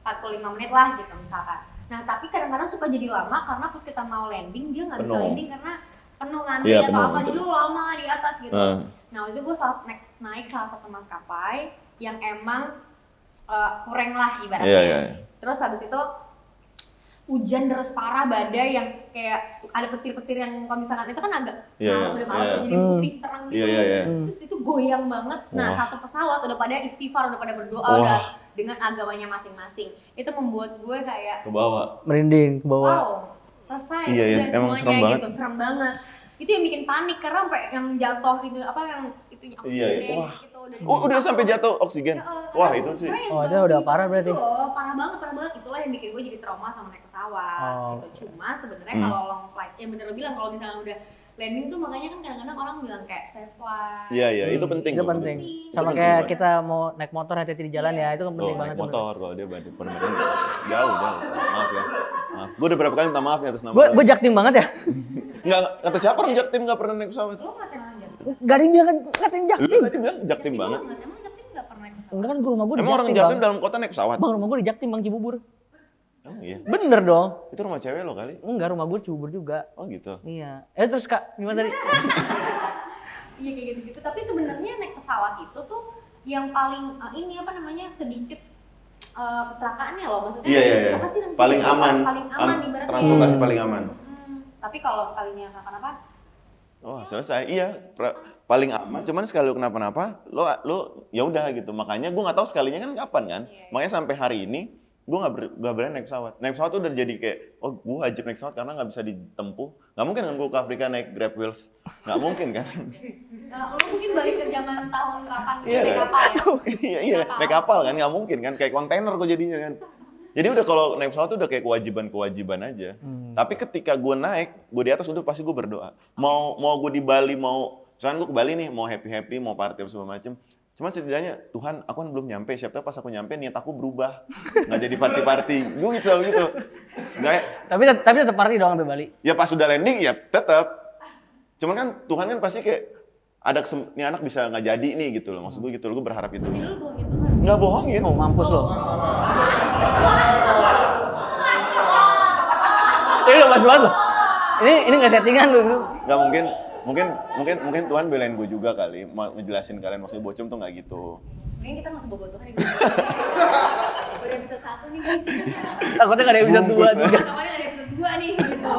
45 menit lah gitu misalkan. Nah, tapi kadang-kadang suka jadi lama karena pas kita mau landing dia nggak bisa Penuh. landing karena penuh ngantri Iya, atau penuh, apa. betul. Jadi lu lama di atas gitu. Nah, itu gue naik salah satu maskapai yang emang kurang lah ibaratnya. Iya, iya. Terus habis itu hujan deras parah, badai yang kayak ada petir-petir yang kalau misalkan itu kan agak udah malam jadi putih terang gitu. Terus itu goyang banget. Nah, satu pesawat udah pada istighfar, udah pada berdoa, udah dengan agamanya masing-masing. Itu membuat gue kayak Ke bawah. Merinding ke bawah. wow, selesai Iya, iya. sudah Emang semuanya serem banget. gitu, serem banget. Itu yang bikin panik karena sampai yang jatuh itu apa yang itunya Iya, oksigen wah. gitu. dari Udah sampai jatuh oksigen. Wah, itu sih. Oh, itu udah parah berarti. Itu loh, parah banget. Itulah yang bikin gue jadi trauma sama naik pesawat. Oh. Gitu. Cuma sebenarnya kalau long flight, ya bener lo bilang kalau misalnya udah landing tuh makanya kan kadang-kadang orang bilang kayak safe flight. Iya, itu penting. Itu loh. penting. Itu Sama penting kayak banget. kita mau naik motor hati-hati di jalan ya, itu kan penting Oh, banget. naik motor kalau dia pernah jauh. Maaf ya. Maaf. Gue udah berapa kali minta maaf ya atas nama. Gue jaktim banget ya. Enggak, kata siapa orang jaktim enggak pernah naik pesawat. Lo ngatain aja. Gak ada yang bilang ngatain Lu jaktim. tadi bilang jaktim banget. Emang jaktim nggak pernah naik pesawat? Enggak kan rumah gue di Emang orang Jaktim, jaktim Bang. dalam kota naik pesawat? Bang, rumah gue di Jaktim, Bang, Cibubur. Oh iya. Bener dong. Itu rumah cewek lo kali. Enggak, rumah gue di Cibubur juga. Oh gitu. Iya. Terus Kak, gimana tadi? Iya kayak gitu-gitu. Tapi sebenarnya naik pesawat itu tuh yang paling ini apa namanya sedikit kecelakaannya loh. Maksudnya Iya. apa sih namanya? Paling aman. Paling aman ibaratnya. Transportasi paling aman. Tapi kalau sekalinya kenapa-napa, Oh, selesai. Iya, paling aman. Cuman sekali lu kenapa-napa, lo ya udah gitu. Makanya gue nggak tahu sekalinya kan kapan kan. Iya. Makanya sampai hari ini gue nggak berani naik pesawat. Naik pesawat tuh udah jadi kayak, oh gue wajib naik pesawat karena nggak bisa ditempuh. Nggak mungkin kan gue ke Afrika naik Grab Wheels. Nggak mungkin kan. lo mungkin balik ke zaman tahun kapan Iya. naik kapal ya? Iya, naik kapal kan nggak mungkin kan. Kayak kontainer kok jadinya kan. Jadi udah kalau naik pesawat tuh udah kayak kewajiban aja. Tapi ketika gue naik, gue di atas udah pasti gue berdoa. Mau gue di Bali, misalkan gue ke Bali nih, mau happy, mau party segala macem. Cuman setidaknya, Tuhan aku kan belum nyampe, siapa tahu pas aku nyampe niat aku berubah. Nggak jadi party-party, gue gitu. Sebenarnya, Tapi tetap party dong sampai Bali. ya pas sudah landing ya tetap. Cuman kan Tuhan kan pasti kayak, ini anak bisa nggak jadi nih gitu loh. Maksud gue gitu loh, gue berharap itu. Jadi lo bohongin Tuhan. Nggak bohongin. Oh, mampus lo. Ini udah pas banget lo. Ini nggak settingan lo. Nggak mungkin Tuhan belain gue juga kali, mau ngejelasin kalian maksudnya bocem tuh nggak gitu. Mending kita masuk bobo Tuhan nih. Udah episode 1 nih guys. Takutnya nggak ada episode 2 juga. Makanya ada episode 2 nih gitu.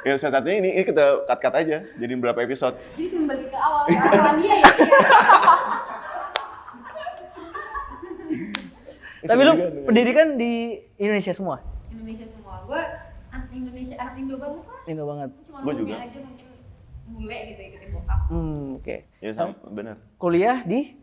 Ya satunya ini kita cut aja, jadiin berapa episode. Jadi cuma balik ke awal, ke awalan dia ya. Tapi lu pendidikan di Indonesia semua? Indonesia semua. Gue anak Indonesia, anak Indo banget lah. Indo banget. Cuma Gua ngomongnya juga. aja mungkin bule gitu ikutin bokap. Oke. Ya sama, bener. Kuliah di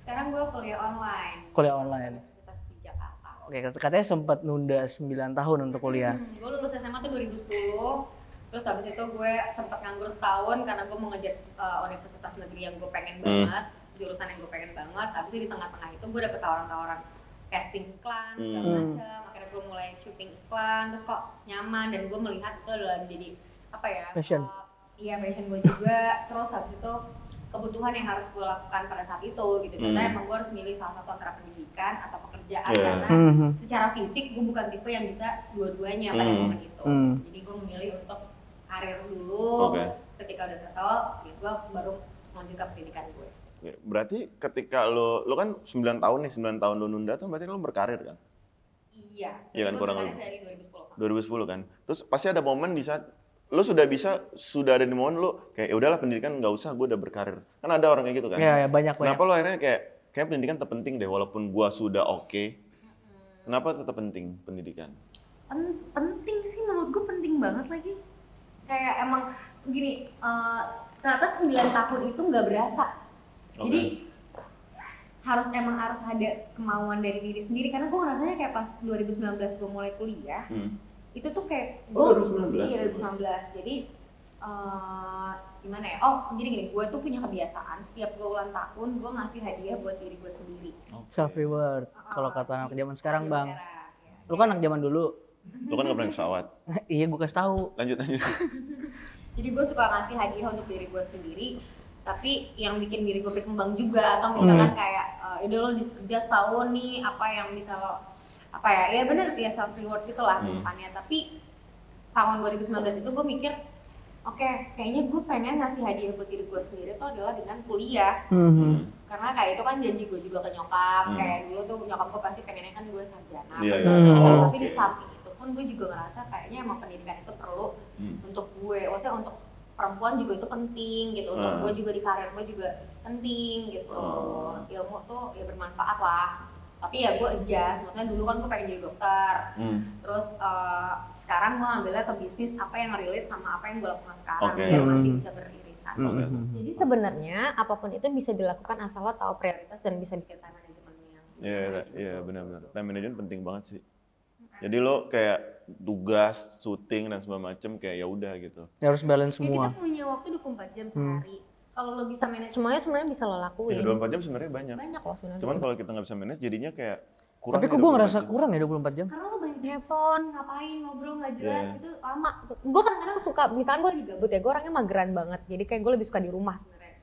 Sekarang gue kuliah online. kuliah online. Universitas di Jakarta. Oke, katanya sempat nunda 9 tahun untuk kuliah. Gue lulus SMA tuh 2010. Terus Terus habis itu gue sempat nganggur setahun karena gue mau ngejar universitas negeri yang gue pengen banget, jurusan yang gue pengen banget. Habis itu di tengah-tengah itu gue dapet tawaran-tawaran casting iklan segala macam. Akhirnya gue mulai syuting iklan, terus kok nyaman dan gue melihat itu adalah menjadi apa ya? Passion. Iya passion gue juga. Terus habis itu kebutuhan yang harus gue lakukan pada saat itu gitu. Karena emang gue harus milih salah satu antara pendidikan atau pekerjaan karena secara fisik gue bukan tipe yang bisa dua-duanya pada momen itu. Jadi gue memilih untuk karir dulu. Ketika udah settle, gue baru melanjutkan pendidikan gue. Berarti ketika lo kan 9 tahun nih, 9 tahun lo nunda tuh berarti lo berkarir kan? Iya. Iya kan kurang lebih. Dari 2010 kan. Terus pasti ada momen di saat lo sudah ada di momen lo kayak ya udahlah pendidikan nggak usah, gue udah berkarir. Kan ada orang kayak gitu kan? Iya, banyak. Kenapa lo akhirnya kayak pendidikan terpenting deh walaupun gue sudah oke. Kenapa tetap penting pendidikan? Penting sih menurut gue penting banget lagi. Kayak emang gini, ternyata 9 tahun itu nggak berasa. Jadi harus ada kemauan dari diri sendiri karena gue ngerasanya kayak pas 2019 gue mulai kuliah itu tuh kayak gue 2019. Iya 2019. Jadi gimana ya? Jadi gini, gue tuh punya kebiasaan setiap gue ulang tahun gue ngasih hadiah buat diri gue sendiri. Self reward. Kalau kata anak zaman sekarang, Bang. Ya. Lu kan anak zaman dulu. Lo kan nggak pernah naik pesawat. Iya, gue kasih tahu. Lanjut. Jadi gue suka ngasih hadiah untuk diri gue sendiri, tapi yang bikin diri gue berkembang juga. Atau misalkan kayak, udah lo kerja setahun nih, apa yang bisa lo, ya bener ya self reward gitu lah bukannya. Tapi tahun 2019 itu gue mikir, oke, kayaknya gue pengen ngasih hadiah buat diri gue sendiri itu adalah dengan kuliah. Karena kayak itu kan janji gue juga ke nyokap, kayak dulu tuh nyokap gue pasti pengennya kan gue sarjana. Tapi di samping itu pun gue juga ngerasa kayaknya emang pendidikan itu perlu untuk gue, maksudnya untuk perempuan juga itu penting gitu, untuk gue juga di karir gue juga penting gitu. Ilmu tuh ya bermanfaat lah. Tapi ya gue adjust, maksudnya dulu kan gue pengen jadi dokter. Terus sekarang gue ngambilnya ke bisnis apa yang relate sama apa yang gue lakukan sekarang, biar masih bisa beririsan. Jadi sebenarnya apapun itu bisa dilakukan asal lo tahu prioritas dan bisa bikin time management yang Iya benar-benar. Time management penting banget sih. Jadi lo kayak tugas, syuting dan segala macem kayak ya udah gitu. Ya harus balance semua. Kita punya waktu 24 jam sehari. Kalau lo bisa manage semuanya sebenarnya bisa lo lakuin. Ya 24 jam sebenarnya banyak. Banyak loh sebenarnya. Cuman kalau kita nggak bisa manage jadinya kayak kurang. Tapi kok gue ngerasa kurang ya 24 jam? Karena lo banyak handphone, ngapain, ngobrol nggak jelas itu lama. Gue kadang-kadang suka, misalkan gue lagi gabut ya, gue orangnya mageran banget. Jadi kayak gue lebih suka di rumah sebenarnya.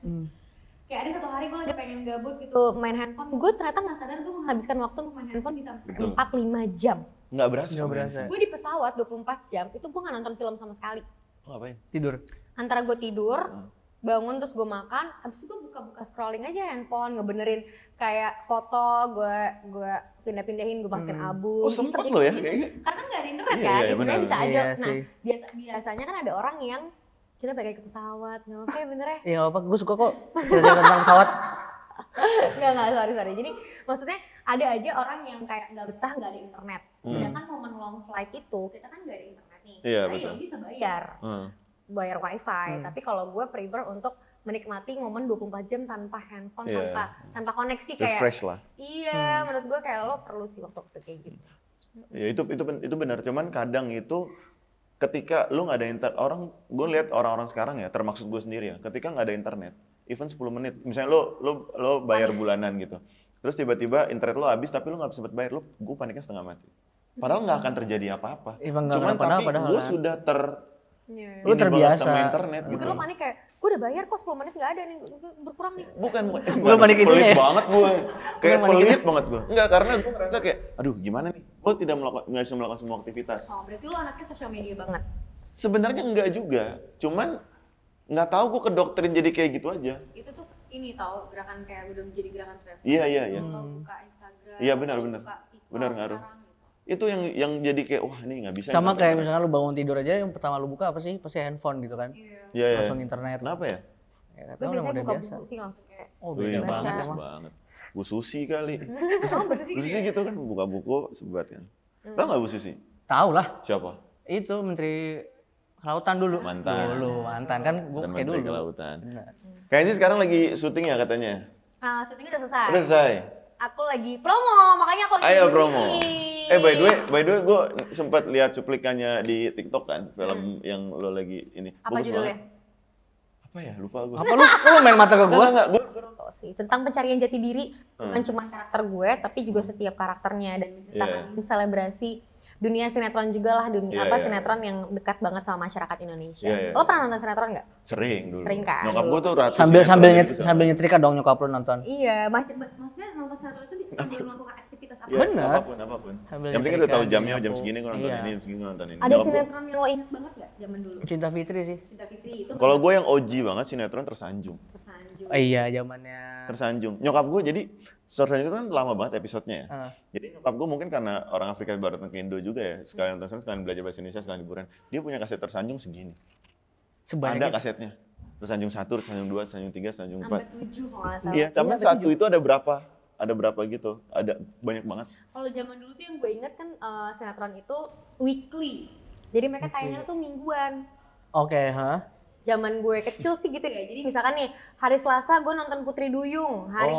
Kayak ada satu hari gue lagi pengen gabut gitu main handphone, gue ternyata nggak sadar gue menghabiskan waktu untuk main handphone bisa 4-5 jam. Nggak berasa. Gue di pesawat 24 jam, itu gue nggak nonton film sama sekali. Ngapain? Tidur. Antara gue tidur, bangun terus gue makan, habis itu gue buka-buka scrolling aja handphone, ngebenerin kayak foto, gue pindah-pindahin, gue masukin album. Oh sempet lo ya gitu. kayaknya. Karena nggak ada internet kan, sebenarnya bisa aja. Iya, nah biasanya kan ada orang yang kita pakai ke pesawat, nggak apa-apa ya bener ya? Iya apa, gue suka kok cerita tentang pesawat. Nggak, sorry. Jadi maksudnya ada aja orang yang kayak nggak betah nggak ada internet. Sedangkan momen long flight itu kita kan nggak ada internet nih. Iya, nah, betul. ya bisa bayar wifi. Tapi kalau gue prefer untuk menikmati momen 24 jam tanpa handphone, tanpa koneksi kayak. Refresh lah. Iya, menurut gue kayak lo perlu sih waktu-waktu kayak gitu. Ya itu benar. Cuman kadang itu ketika lu nggak ada internet, gue lihat orang-orang sekarang ya, termasuk gue sendiri ya, ketika nggak ada internet, even 10 menit, misalnya lo bayar bulanan gitu, terus tiba-tiba internet lo habis tapi lo nggak sempet bayar, gue paniknya setengah mati. Padahal nggak akan terjadi apa-apa. Cuman tapi gue sudah lu terbiasa sama internet gitu. Mungkin lo panik kayak, gue udah bayar kok 10 menit nggak ada nih, berkurang nih. Bukan. Lu panik itu pelit ya? banget gue. Kayak pelit banget gue. Enggak, karena gue ngerasa kayak, aduh gimana nih? Gue nggak bisa melakukan semua aktivitas. Oh, berarti lo anaknya sosial media banget? Sebenarnya enggak juga. Cuman nggak tahu gue kedoktrin jadi kayak gitu aja. Itu tuh ini tahu gerakan kayak udah menjadi gerakan tren. Iya. Buka Instagram. Iya benar. Benar ngaruh. Itu yang jadi kayak wah ini nggak bisa. Sama kayak misalnya lu bangun tidur aja yang pertama lu buka apa sih? Pasti handphone gitu kan. Iya. Langsung internet. Kenapa ya? Gue biasanya buka buku sih langsung kayak. Beda banget. Bu Susi kali. Bu Susi gitu kan buka buku sebat kan. Tahu nggak Bu Susi? Tahu lah. Siapa? Itu Menteri Kelautan dulu. Mantan kan gue kayak dulu. Kelautan. Kayaknya sekarang lagi syuting ya katanya. Syutingnya udah selesai. Udah selesai. Aku lagi promo, makanya aku lagi Ayo promo. By the way, gue sempat lihat cuplikannya di TikTok kan, film yang lo lagi ini. Apa Bagus judulnya? banget. Apa ya? Lupa gue. Apa lu main mata ke gua? Enggak, gue Gitu sih. Tentang pencarian jati diri, bukan cuma karakter gue, tapi juga setiap karakternya dan menceritakan selebrasi dunia sinetron juga lah, sinetron yang dekat banget sama masyarakat Indonesia. Lo pernah nonton sinetron nggak? sering dulu. Sering kan? Nyokap gue tuh ratu Sambil nyetrika dong nyokap lu nonton. Iya, maksudnya nonton sinetron itu bisa sambil melakukan aktivitas apa? Bener. Apapun. Sambil Yang penting kan udah nyetrika, tahu jamnya, jam nyapu. segini gue nonton Iya. ini, jam segini gue nonton ini. Ada Nyokap gua- sinetron yang lo ingat banget nggak zaman dulu? Cinta Fitri sih. Cinta Fitri itu Kalau gue yang OG banget sinetron Tersanjung. Tersanjung. Iya, zamannya. Tersanjung. Nyokap gue jadi Tersanjung itu kan lama banget episodenya ya. Jadi nyokap gue mungkin karena orang Afrika baru datang ke Indo juga ya, sekalian nonton, sekalian belajar bahasa Indonesia, sekalian liburan. Dia punya kaset Tersanjung segini. Sebanyak Ada itu. kasetnya. Tersanjung 1, Tersanjung 2, Tersanjung 3, Tersanjung 4. Sampai 7 kalau nggak salah. Iya, tapi satu itu ada berapa? Ada berapa gitu? Ada banyak banget. Kalau zaman dulu tuh yang gue inget kan sinetron itu weekly. Jadi mereka tayangannya tuh mingguan. Oke, hah? Zaman gue kecil sih gitu ya. Jadi misalkan nih hari Selasa gue nonton Putri Duyung, hari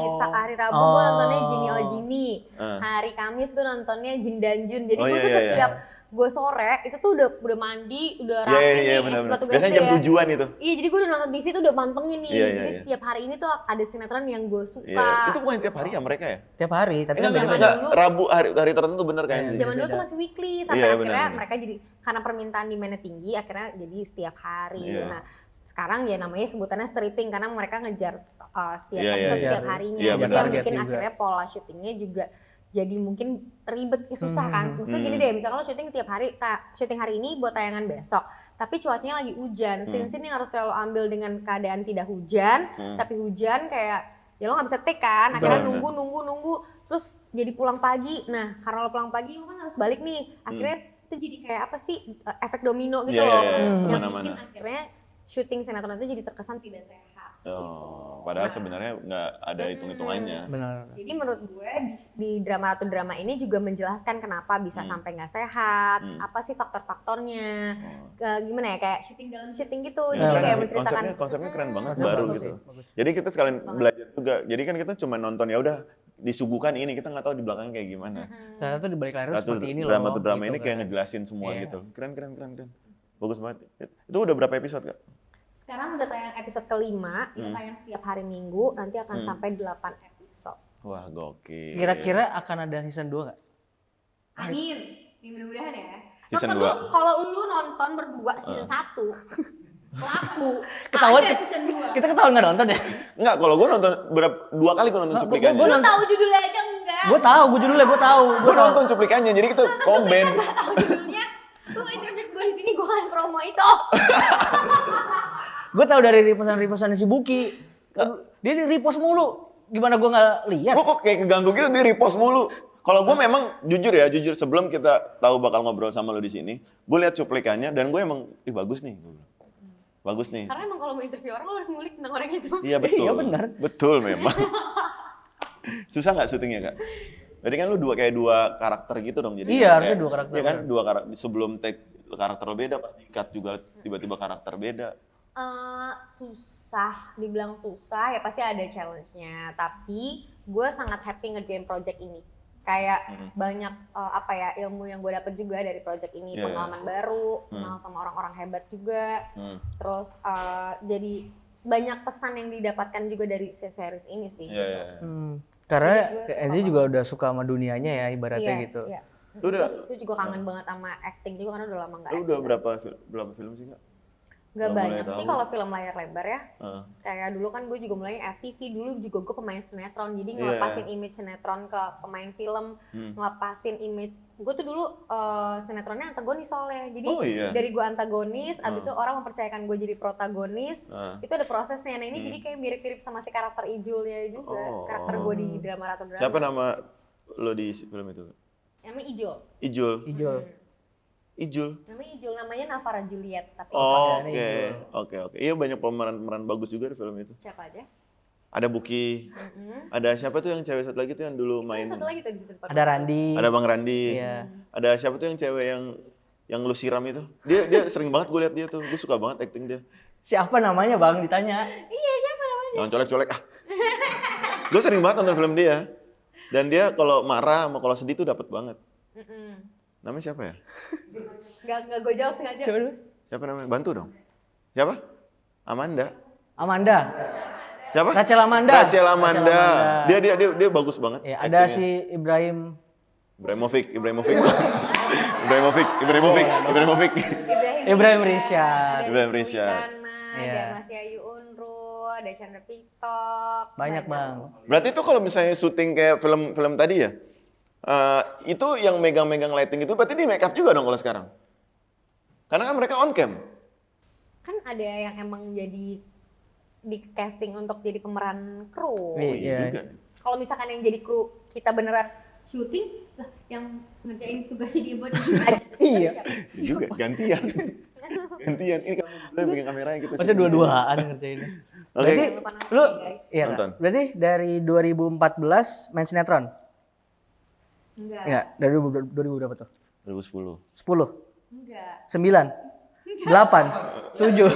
Rabu gue nontonnya Jini Oh Jini, hari Kamis gue nontonnya Jin dan Jun. Jadi gue tuh setiap gue sore itu tuh udah mandi, udah rapi nih, benar. sepatu Biasanya jam 7-an itu. Iya, jadi gue udah nonton TV tuh udah mantengin nih. Iya, Jadi iya. setiap hari ini tuh ada sinetron yang gue suka. Iya. Itu bukan tiap hari ya mereka ya? Tiap hari, tapi kan zaman Enggak, dulu- Rabu hari tertentu bener kayaknya. Zaman dulu tuh masih weekly, sampai Iya, akhirnya benar. mereka jadi karena permintaan demandnya tinggi, akhirnya jadi setiap hari. Iya. Nah, sekarang ya namanya sebutannya stripping karena mereka ngejar setiap Iya, episode iya. setiap harinya. Iya, Jadi benar. yang bikin Target juga. akhirnya pola syutingnya juga jadi mungkin ribet, susah kan. Maksudnya gini deh, misalnya lo syuting tiap hari, syuting hari ini buat tayangan besok. Tapi cuacanya lagi hujan, scene-scene yang harus selalu ambil dengan keadaan tidak hujan, tapi hujan kayak ya lo nggak bisa take kan, akhirnya Betul. nunggu, terus jadi pulang pagi. Nah karena lo pulang pagi lo kan harus balik nih, akhirnya itu jadi kayak apa sih efek domino gitu Iya, loh, iya, iya. yang Kemana-mana. bikin akhirnya syuting sinetron itu jadi terkesan tidak sehat. Oh, padahal sebenarnya nggak ada hitung-hitungannya. benar. Jadi menurut gue di drama atau drama ini juga menjelaskan kenapa bisa sampai nggak sehat, apa sih faktor-faktornya, gimana ya kayak syuting dalam syuting gitu. Jadi Keren kayak sih. menceritakan konsepnya keren banget, Konsepnya baru bagus gitu. sih, bagus. Jadi kita sekalian belajar juga. Jadi kan kita cuma nonton ya udah disuguhkan ini, kita nggak tahu di belakangnya kayak gimana. Ternyata tuh di balik layar tuh Satu seperti ini loh. drama gitu ini kayak kan. ngejelasin semua Iya. gitu. Keren. Bagus banget. Itu udah berapa episode, Kak? sekarang udah tayang episode kelima, itu tayang setiap hari Minggu, nanti akan sampai 8 episode. Wah, gokil. Kira-kira akan ada season 2 nggak? Amin, mudah-mudahan ya. Season Nonton 2. lu, kalau lu nonton berdua season 1, laku. Ketahuan Ada season 2. Kita ketahuan nggak nonton ya? Enggak, kalau gue nonton 2 kali gue nonton Nggak, cuplikannya. gua Lu tahu judulnya aja enggak? Gue tahu, gue judulnya gue tahu. Gue nonton cuplikannya, jadi kita komen. Tahu judulnya? Lu interview gue di sini gue kan promo itu. Gue tahu dari repost-repostan si Buki. Dia di repost mulu. Gimana gue nggak lihat? Lo kok kayak keganggu gitu di repost mulu. Kalau gue memang jujur sebelum kita tahu bakal ngobrol sama lo di sini, gue lihat cuplikannya dan gue emang bagus nih. Gua bilang. Bagus nih. Karena emang kalau mau interview orang lo harus ngulik tentang orang itu. Iya betul. Iya, benar. Betul memang. Susah nggak syutingnya, Kak? Berarti kan lu dua karakter gitu dong jadi. Iya, harusnya dua karakter. Iya kan, dua karakter sebelum take karakter beda pasti cut juga tiba-tiba karakter beda. Susah, dibilang susah ya pasti ada challenge-nya. Tapi gue sangat happy ngerjain project ini. Kayak banyak ilmu yang gue dapet juga dari project ini, Iya. pengalaman baru, kenal sama orang-orang hebat juga. Terus jadi banyak pesan yang didapatkan juga dari series ini sih. Iya. Karena Jadi gue Enzi juga udah suka sama dunianya ya ibaratnya Iya, gitu. iya. Lu udah- Terus gue juga kangen banget sama acting juga karena udah lama nggak Lu acting. udah berapa film sih, Kak? Gak Kalau banyak boleh sih tahu. kalau film layar lebar ya. Heeh. Kayak dulu kan gue juga mulai FTV, dulu juga gue pemain sinetron. Jadi Iya. ngelepasin image sinetron ke pemain film, ngelepasin image. Gue tuh dulu sinetronnya antagonis soalnya. Jadi Oh, iya. dari gue antagonis, abis itu orang mempercayakan gue jadi protagonis. Ah. Itu ada prosesnya. Nah ini jadi kayak mirip-mirip sama si karakter Ijulnya juga. Oh. Karakter gue di drama Ratu Drama. Siapa nama lo di film itu? Namanya Ijul. Ijul. Ijol. Ijul. Namanya Ijul, namanya Navara Juliet. Tapi Oh, Ijul. oke. Iya banyak pemeran bagus juga di film itu. siapa aja? Ada Buki. Ada siapa tuh yang cewek satu lagi tuh yang dulu main? Satu lagi tuh di situ. Ada Randi. Ada Bang Randi. Iya. Ada siapa tuh yang cewek yang lu siram itu? Dia sering banget gue liat dia tuh. Gue suka banget acting dia. Siapa namanya Bang ditanya? Jangan colek-colek ah. Gue sering banget nonton film dia. Dan dia kalau marah sama kalau sedih tuh dapat banget. Namanya siapa ya? Nggak gue jawab sengaja. Siapa dulu? Siapa namanya? Bantu dong. Siapa? Amanda. Amanda. Siapa? Rachel Amanda. Rachel Amanda. Dia bagus banget. Ya, ada actingnya. si Ibrahim. Ibrahimovic. Ibrahim Risha. Ibrahim Risha. Ada Iya. Mas Yayu Unru, ada Chandra TikTok. Banyak bang. Berarti itu kalau misalnya syuting kayak film tadi ya, itu yang megang-megang lighting itu berarti di make up juga dong kalau sekarang? Karena kan mereka on cam. Kan ada yang emang jadi di casting untuk jadi pemeran kru. Iya. juga. Kalau misalkan yang jadi kru kita beneran syuting, lah yang ngerjain tugasnya dia buat Iya. Juga gantian. Ini kamu berdua yang pegang kamera yang kita. Masa dua-duaan ngerjainnya. Oke. Berarti Jangan lupa nonton lu ya, guys. iya Nonton. Kak? Berarti dari 2014 main sinetron? Enggak. Enggak, dari 2000 berapa tuh? 2010. 10, Enggak. 9, 8, 7.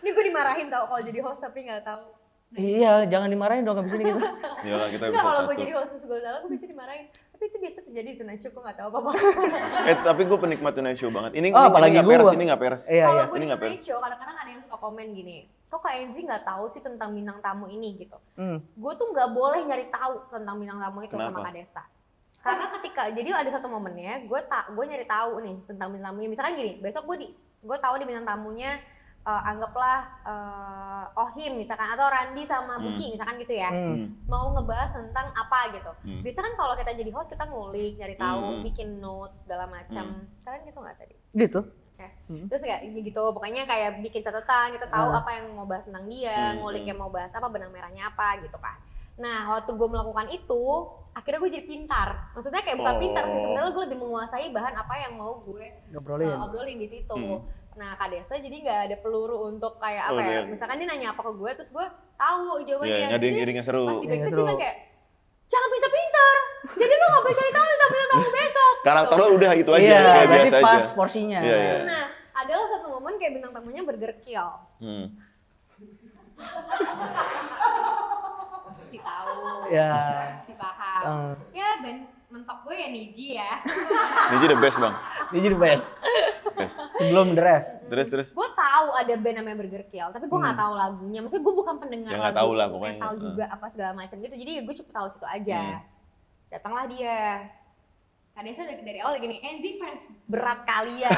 Ini gue dimarahin tau kalau jadi host tapi nggak tahu. Iya, jangan dimarahin dong habis ini kita. Iyalah kita Enggak, bisa kalau gue satu. jadi host gue salah gue bisa dimarahin. Tapi itu biasa terjadi di Tonight Show, gue nggak tahu apa-apa. Tapi gue penikmat Tonight Show banget. Ini apalagi nggak peres, gua. ini nggak peres. Iya, Kalau iya. gue Ini di nggak Tonight Show kadang-kadang ada yang suka komen gini, kok Kak Enzi nggak tahu sih tentang bintang tamu ini gitu. Gue tuh nggak boleh nyari tahu tentang bintang tamu itu sama Kenapa? Kak Desta. Karena ketika jadi ada satu momennya gue nyari tahu nih tentang bintang tamunya. Misalkan gini, besok gue tahu di bintang tamunya anggaplah Ohim misalkan atau Randi sama Buki misalkan gitu ya. Mau ngebahas tentang apa gitu. Biasa kan kalau kita jadi host kita ngulik, nyari tahu, bikin notes segala macam. Kalian gitu nggak tadi? Gitu. Oke. Terus kayak gitu, pokoknya kayak bikin catatan, kita tahu apa yang mau bahas tentang dia, ngulik yang mau bahas apa, benang merahnya apa gitu kan. Nah, waktu gue melakukan itu, akhirnya gue jadi pintar. Maksudnya kayak bukan pintar sih, sebenarnya gue lebih menguasai bahan apa yang mau gue obrolin di situ. Nah, Kak Desta jadi nggak ada peluru untuk kayak apa ya, misalkan dia nanya apa ke gue, terus gue tahu jawabannya. Iya, ada yang seru. Pas di backstage dia bilang kayak, jangan pintar-pintar, jadi lo nggak boleh cari tahu tentang bintang tamu besok. Karakter lo udah itu aja, Iya, kayak berarti biasa pas aja. porsinya. Iya, iya. Nah, adalah satu momen kayak bintang tamunya Burger Kill. Si tahu, Ya. si paham. Ya, band mentok gue ya Niji ya. Ini the best bang. Dia jadi best. Best. Sebelum draft. Terus. Gue tahu ada band namanya Burger Kill, tapi gue nggak tahu lagunya. Maksudnya gue bukan pendengar Ya, lagu nggak tahu lah pokoknya. metal juga apa segala macam gitu. Jadi gue cuma tahu situ aja. Datanglah dia. Kak Desa dari awal gini, Enzi fans berat kalian.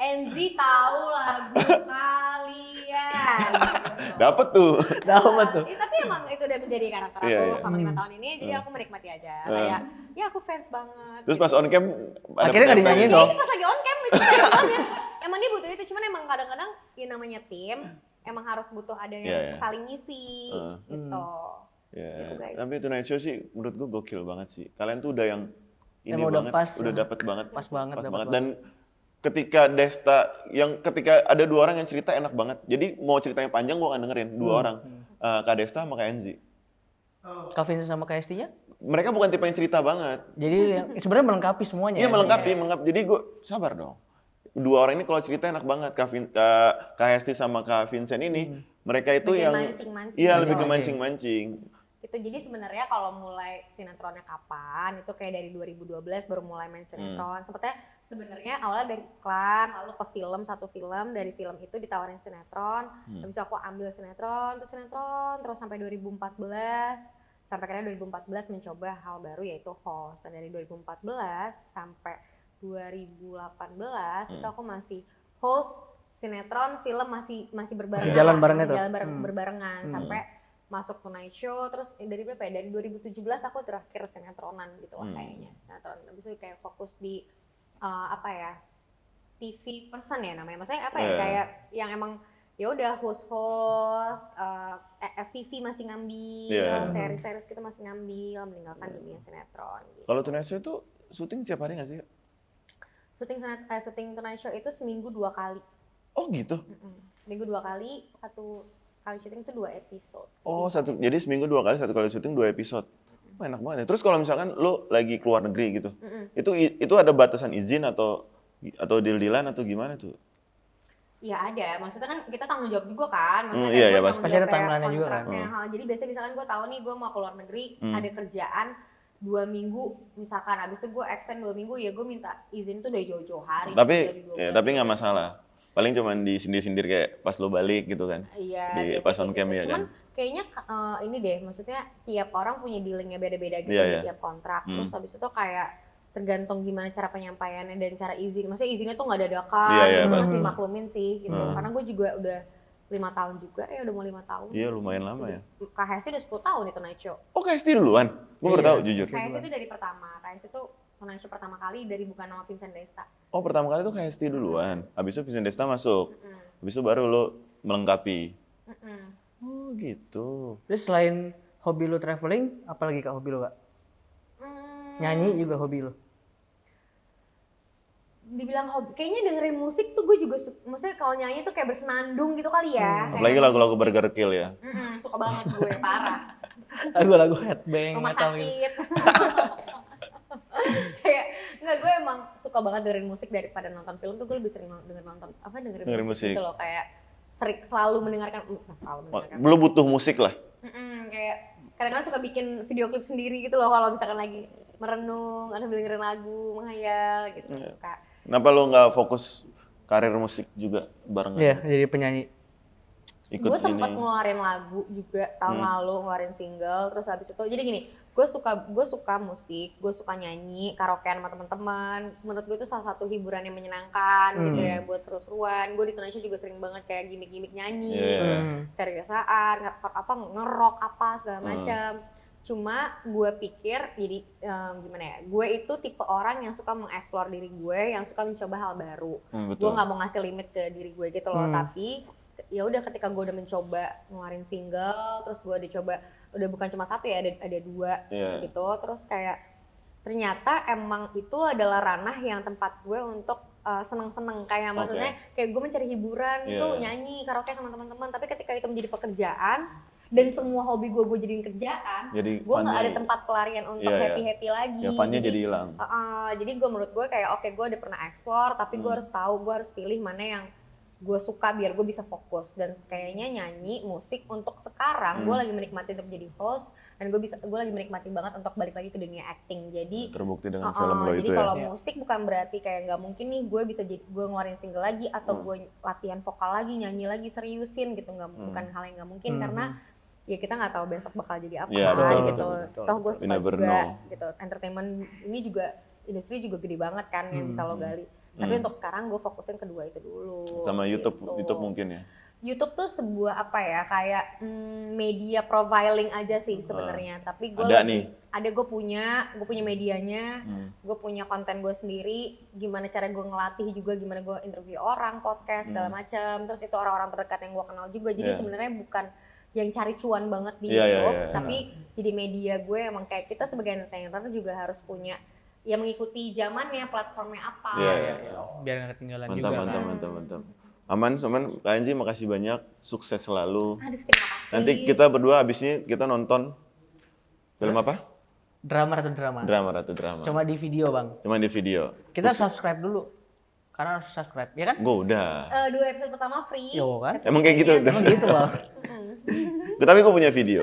Enzi tahu lagu kalian. Dapet tuh. Dapat tuh. Tapi emang itu udah menjadi karakter aku Iya, iya. selama 5 tahun ini, jadi aku menikmati aja. Kayak, ya aku fans banget. Terus pas on cam ada Akhirnya nggak dinyanyiin Ya dong. itu pas lagi on cam itu fans banget. Emang dia butuh itu, cuman emang kadang-kadang ya namanya tim, emang harus butuh ada yang Iya, iya. saling ngisi gitu. Ya, Gitu, guys. tapi Tonight Show sih menurut gue gokil banget sih. Kalian tuh udah yang ini Emang udah banget, pas, udah ya. dapet banget. Pas banget, Pas dapet banget. banget. Dan ketika ketika ada dua orang yang cerita enak banget. Jadi mau ceritanya panjang gue akan dengerin dua orang. Kak Desta sama Kak Enzi. Kak Vincent sama Kak Esti-nya? Mereka bukan tipe yang cerita banget. Jadi sebenarnya melengkapi semuanya. Iya ya? melengkapi. Jadi gue sabar dong. Dua orang ini kalau cerita enak banget. Kak Hesti sama Kak Vincent ini, mereka itu Bikin yang mancing-mancing. iya lebih ke Mancing-mancing. mancing-mancing. Gitu. Jadi sebenarnya kalau mulai sinetronnya kapan, itu kayak dari 2012 baru mulai main sinetron. Sebenarnya awalnya dari iklan, lalu ke film, satu film, dari film itu ditawarin sinetron. Habis itu aku ambil sinetron, terus sampai 2014. Sampai akhirnya 2014 mencoba hal baru yaitu host. Dan dari 2014 sampai 2018 itu aku masih host sinetron, film masih berbarengan. Jalan barengan tuh. Berbarengan sampai masuk Tonight Show, terus dari berapa ya? Dari 2017 aku terakhir sinetronan gitu lah kayaknya. Sinetron. Habis itu kayak fokus di apa ya? TV person ya namanya. Maksudnya apa ya? Kayak yang emang ya udah host FTV masih ngambil, series-series kita masih ngambil, meninggalkan dunia sinetron gitu. Kalau Tonight Show itu syuting setiap hari nggak sih? Syuting Tonight Show itu seminggu 2 kali. Oh gitu? Seminggu 2 kali, satu kali syuting itu 2 episode. Oh jadi seminggu 2 kali, satu kali syuting 2 episode. Oh, enak banget ya. Terus kalau misalkan lo lagi keluar negeri gitu, itu ada batasan izin atau deal-dealan atau gimana tuh? Ya ada, maksudnya kan kita tanggung jawab juga kan, maksudnya Iya, gue iya, tanggung pasti jawab ada kayak timeline-nya juga kan. kontraknya. Jadi biasanya misalkan gue tahu nih gue mau keluar negeri, ada kerjaan 2 minggu, misalkan abis itu gue extend 2 minggu, ya gue minta izin tuh dari jauh-jauh hari. Tapi dari 2 bulan tapi nggak gitu. masalah. Paling cuman disindir-sindir kayak pas lo balik gitu kan. Iya, Di biasanya pas on kayak cam gitu. ya Cuman kan. kayaknya ini deh, maksudnya tiap orang punya dealingnya beda-beda gitu Iya, di iya. tiap kontrak. Terus habis itu kayak tergantung gimana cara penyampaiannya dan cara izin. Maksudnya izinnya tuh nggak dadakan, Iya, iya, gitu Bang. masih maklumin sih gitu. Karena gue juga udah 5 tahun juga, udah mau 5 tahun. Iya lumayan lama ya. KHS udah 10 tahun itu Tonight Show. Oh KST duluan? Gue baru Iya. tahu jujur. KHS itu dari pertama. KHS itu Tonight Show pertama kali dari bukan nama Vincent Desta. Oh pertama kali tuh KST duluan. Habis itu Vincent Desta masuk. Habis itu baru lo melengkapi. Oh gitu. Terus selain hobi lu traveling, apa lagi Kak hobi lu Kak? Nyanyi juga hobi lu? Dibilang hobi, kayaknya dengerin musik tuh gue juga maksudnya kalau nyanyi tuh kayak bersenandung gitu kali ya. Apalagi Kayak lagu-lagu musik. Burger Kill ya. Suka banget gue, parah. Lagu-lagu headbang Rumah atau gitu. sakit. Kayak enggak, gue emang suka banget dengerin musik daripada nonton film tuh gue lebih sering dengerin Dengerin musik musik. gitu loh, kayak selalu mendengarkan Lo butuh musik lah. kayak kadang-kadang suka bikin video klip sendiri gitu loh kalau misalkan lagi merenung, ada dengerin lagu, menghayal gitu, suka. Kenapa lo nggak fokus karir musik juga barengan? Iya, jadi penyanyi. Ikut Gue sempat ini. ngeluarin lagu juga tahun lalu, ngeluarin single, terus habis itu jadi gini, gue suka musik, gue suka nyanyi, karaokean sama teman-teman. Menurut gue itu salah satu hiburan yang menyenangkan gitu ya, buat seru-seruan. Gue di Tonight Show juga sering banget kayak gimmick-gimmick nyanyi, seriusaan, ngerok apa segala macam. Cuma gue pikir jadi gimana ya, gue itu tipe orang yang suka mengeksplor diri gue, yang suka mencoba hal baru. Betul. Gue nggak mau ngasih limit ke diri gue gitu loh, tapi ya udah ketika gue udah mencoba ngeluarin single, terus gue dicoba udah bukan cuma satu ya, ada 2 gitu, terus kayak ternyata emang itu adalah ranah yang tempat gue untuk seneng-seneng, kayak maksudnya kayak gue mencari hiburan tuh nyanyi karaoke sama teman-teman, tapi ketika itu menjadi pekerjaan dan semua hobi gue jadiin kerjaan, Jadi gue nggak funnya- ada tempat pelarian untuk happy lagi. Ya funnya jadi hilang. Jadi gue menurut gue kayak oke, gue udah pernah ekspor, tapi gue harus tahu, gue harus pilih mana yang gue suka biar gue bisa fokus. Dan kayaknya nyanyi musik untuk sekarang gue lagi menikmati untuk jadi host, dan gue lagi menikmati banget untuk balik lagi ke dunia acting. Jadi Terbukti dengan film lo jadi itu ya. kalau musik bukan berarti kayak nggak mungkin nih gue bisa jadi gue ngeluarin single lagi atau gue latihan vokal lagi, nyanyi lagi, seriusin gitu, nggak bukan hal yang nggak mungkin karena ya kita nggak tahu besok bakal jadi apa Iya, kan betul, gitu. betul. Toh gue You suka never juga know. gitu. Entertainment ini juga industri juga gede banget kan yang bisa lo gali. Tapi untuk sekarang gue fokusin kedua itu dulu. Sama YouTube, gitu. YouTube mungkin ya. YouTube tuh sebuah apa ya, kayak media profiling aja sih sebenarnya. Tapi gue Ada nih. gue punya medianya, gue punya konten gue sendiri. Gimana cara gue ngelatih juga, gimana gue interview orang, podcast segala macam. Terus itu orang-orang terdekat yang gue kenal juga. Jadi sebenarnya bukan yang cari cuan banget di YouTube, tapi jadi media gue emang kayak kita sebagai entertainer juga harus punya ya mengikuti zamannya, platformnya apa. Biar nggak ketinggalan Mantap, juga mantap, kan. mantap. Aman, Kak Anji, makasih banyak. Sukses selalu. Aduh, terima kasih. Nanti kita berdua abis ini kita nonton film apa? Drama Ratu Drama. Drama Ratu Drama. Cuma di video bang. Cuma di video. Kita subscribe dulu. Karena harus subscribe, ya kan? Gue udah. 2 episode pertama free. Yo kan? Emang kayak gitu udah. Emang gitu bang. Tapi gue punya video.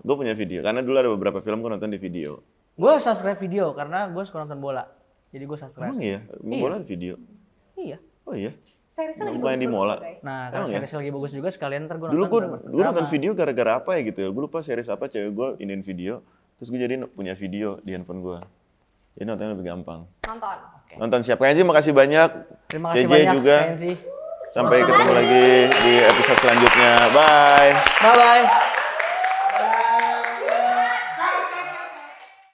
Gue punya video. Karena dulu ada beberapa film gue nonton di video. Gue subscribe video karena gue suka nonton bola. Jadi gue subscribe. Emang iya? Bola di video? Iya. Oh iya? Seriesnya lagi Bukan di bagus-bagus mola. loh, guys. Nah, Emang kalau ya? series lagi bagus juga sekalian ntar gue Dulu nonton gue nonton video gara-gara apa ya gitu ya. Gue lupa series apa, cewek gue iniin video. Terus gue jadi punya video di handphone gue. Jadi nontonnya lebih gampang. Nonton. Nonton siap. Kak Anji, makasih banyak. Terima kasih JJ banyak. juga. Kenzi. Sampai ketemu lagi di episode selanjutnya. Bye. Bye bye.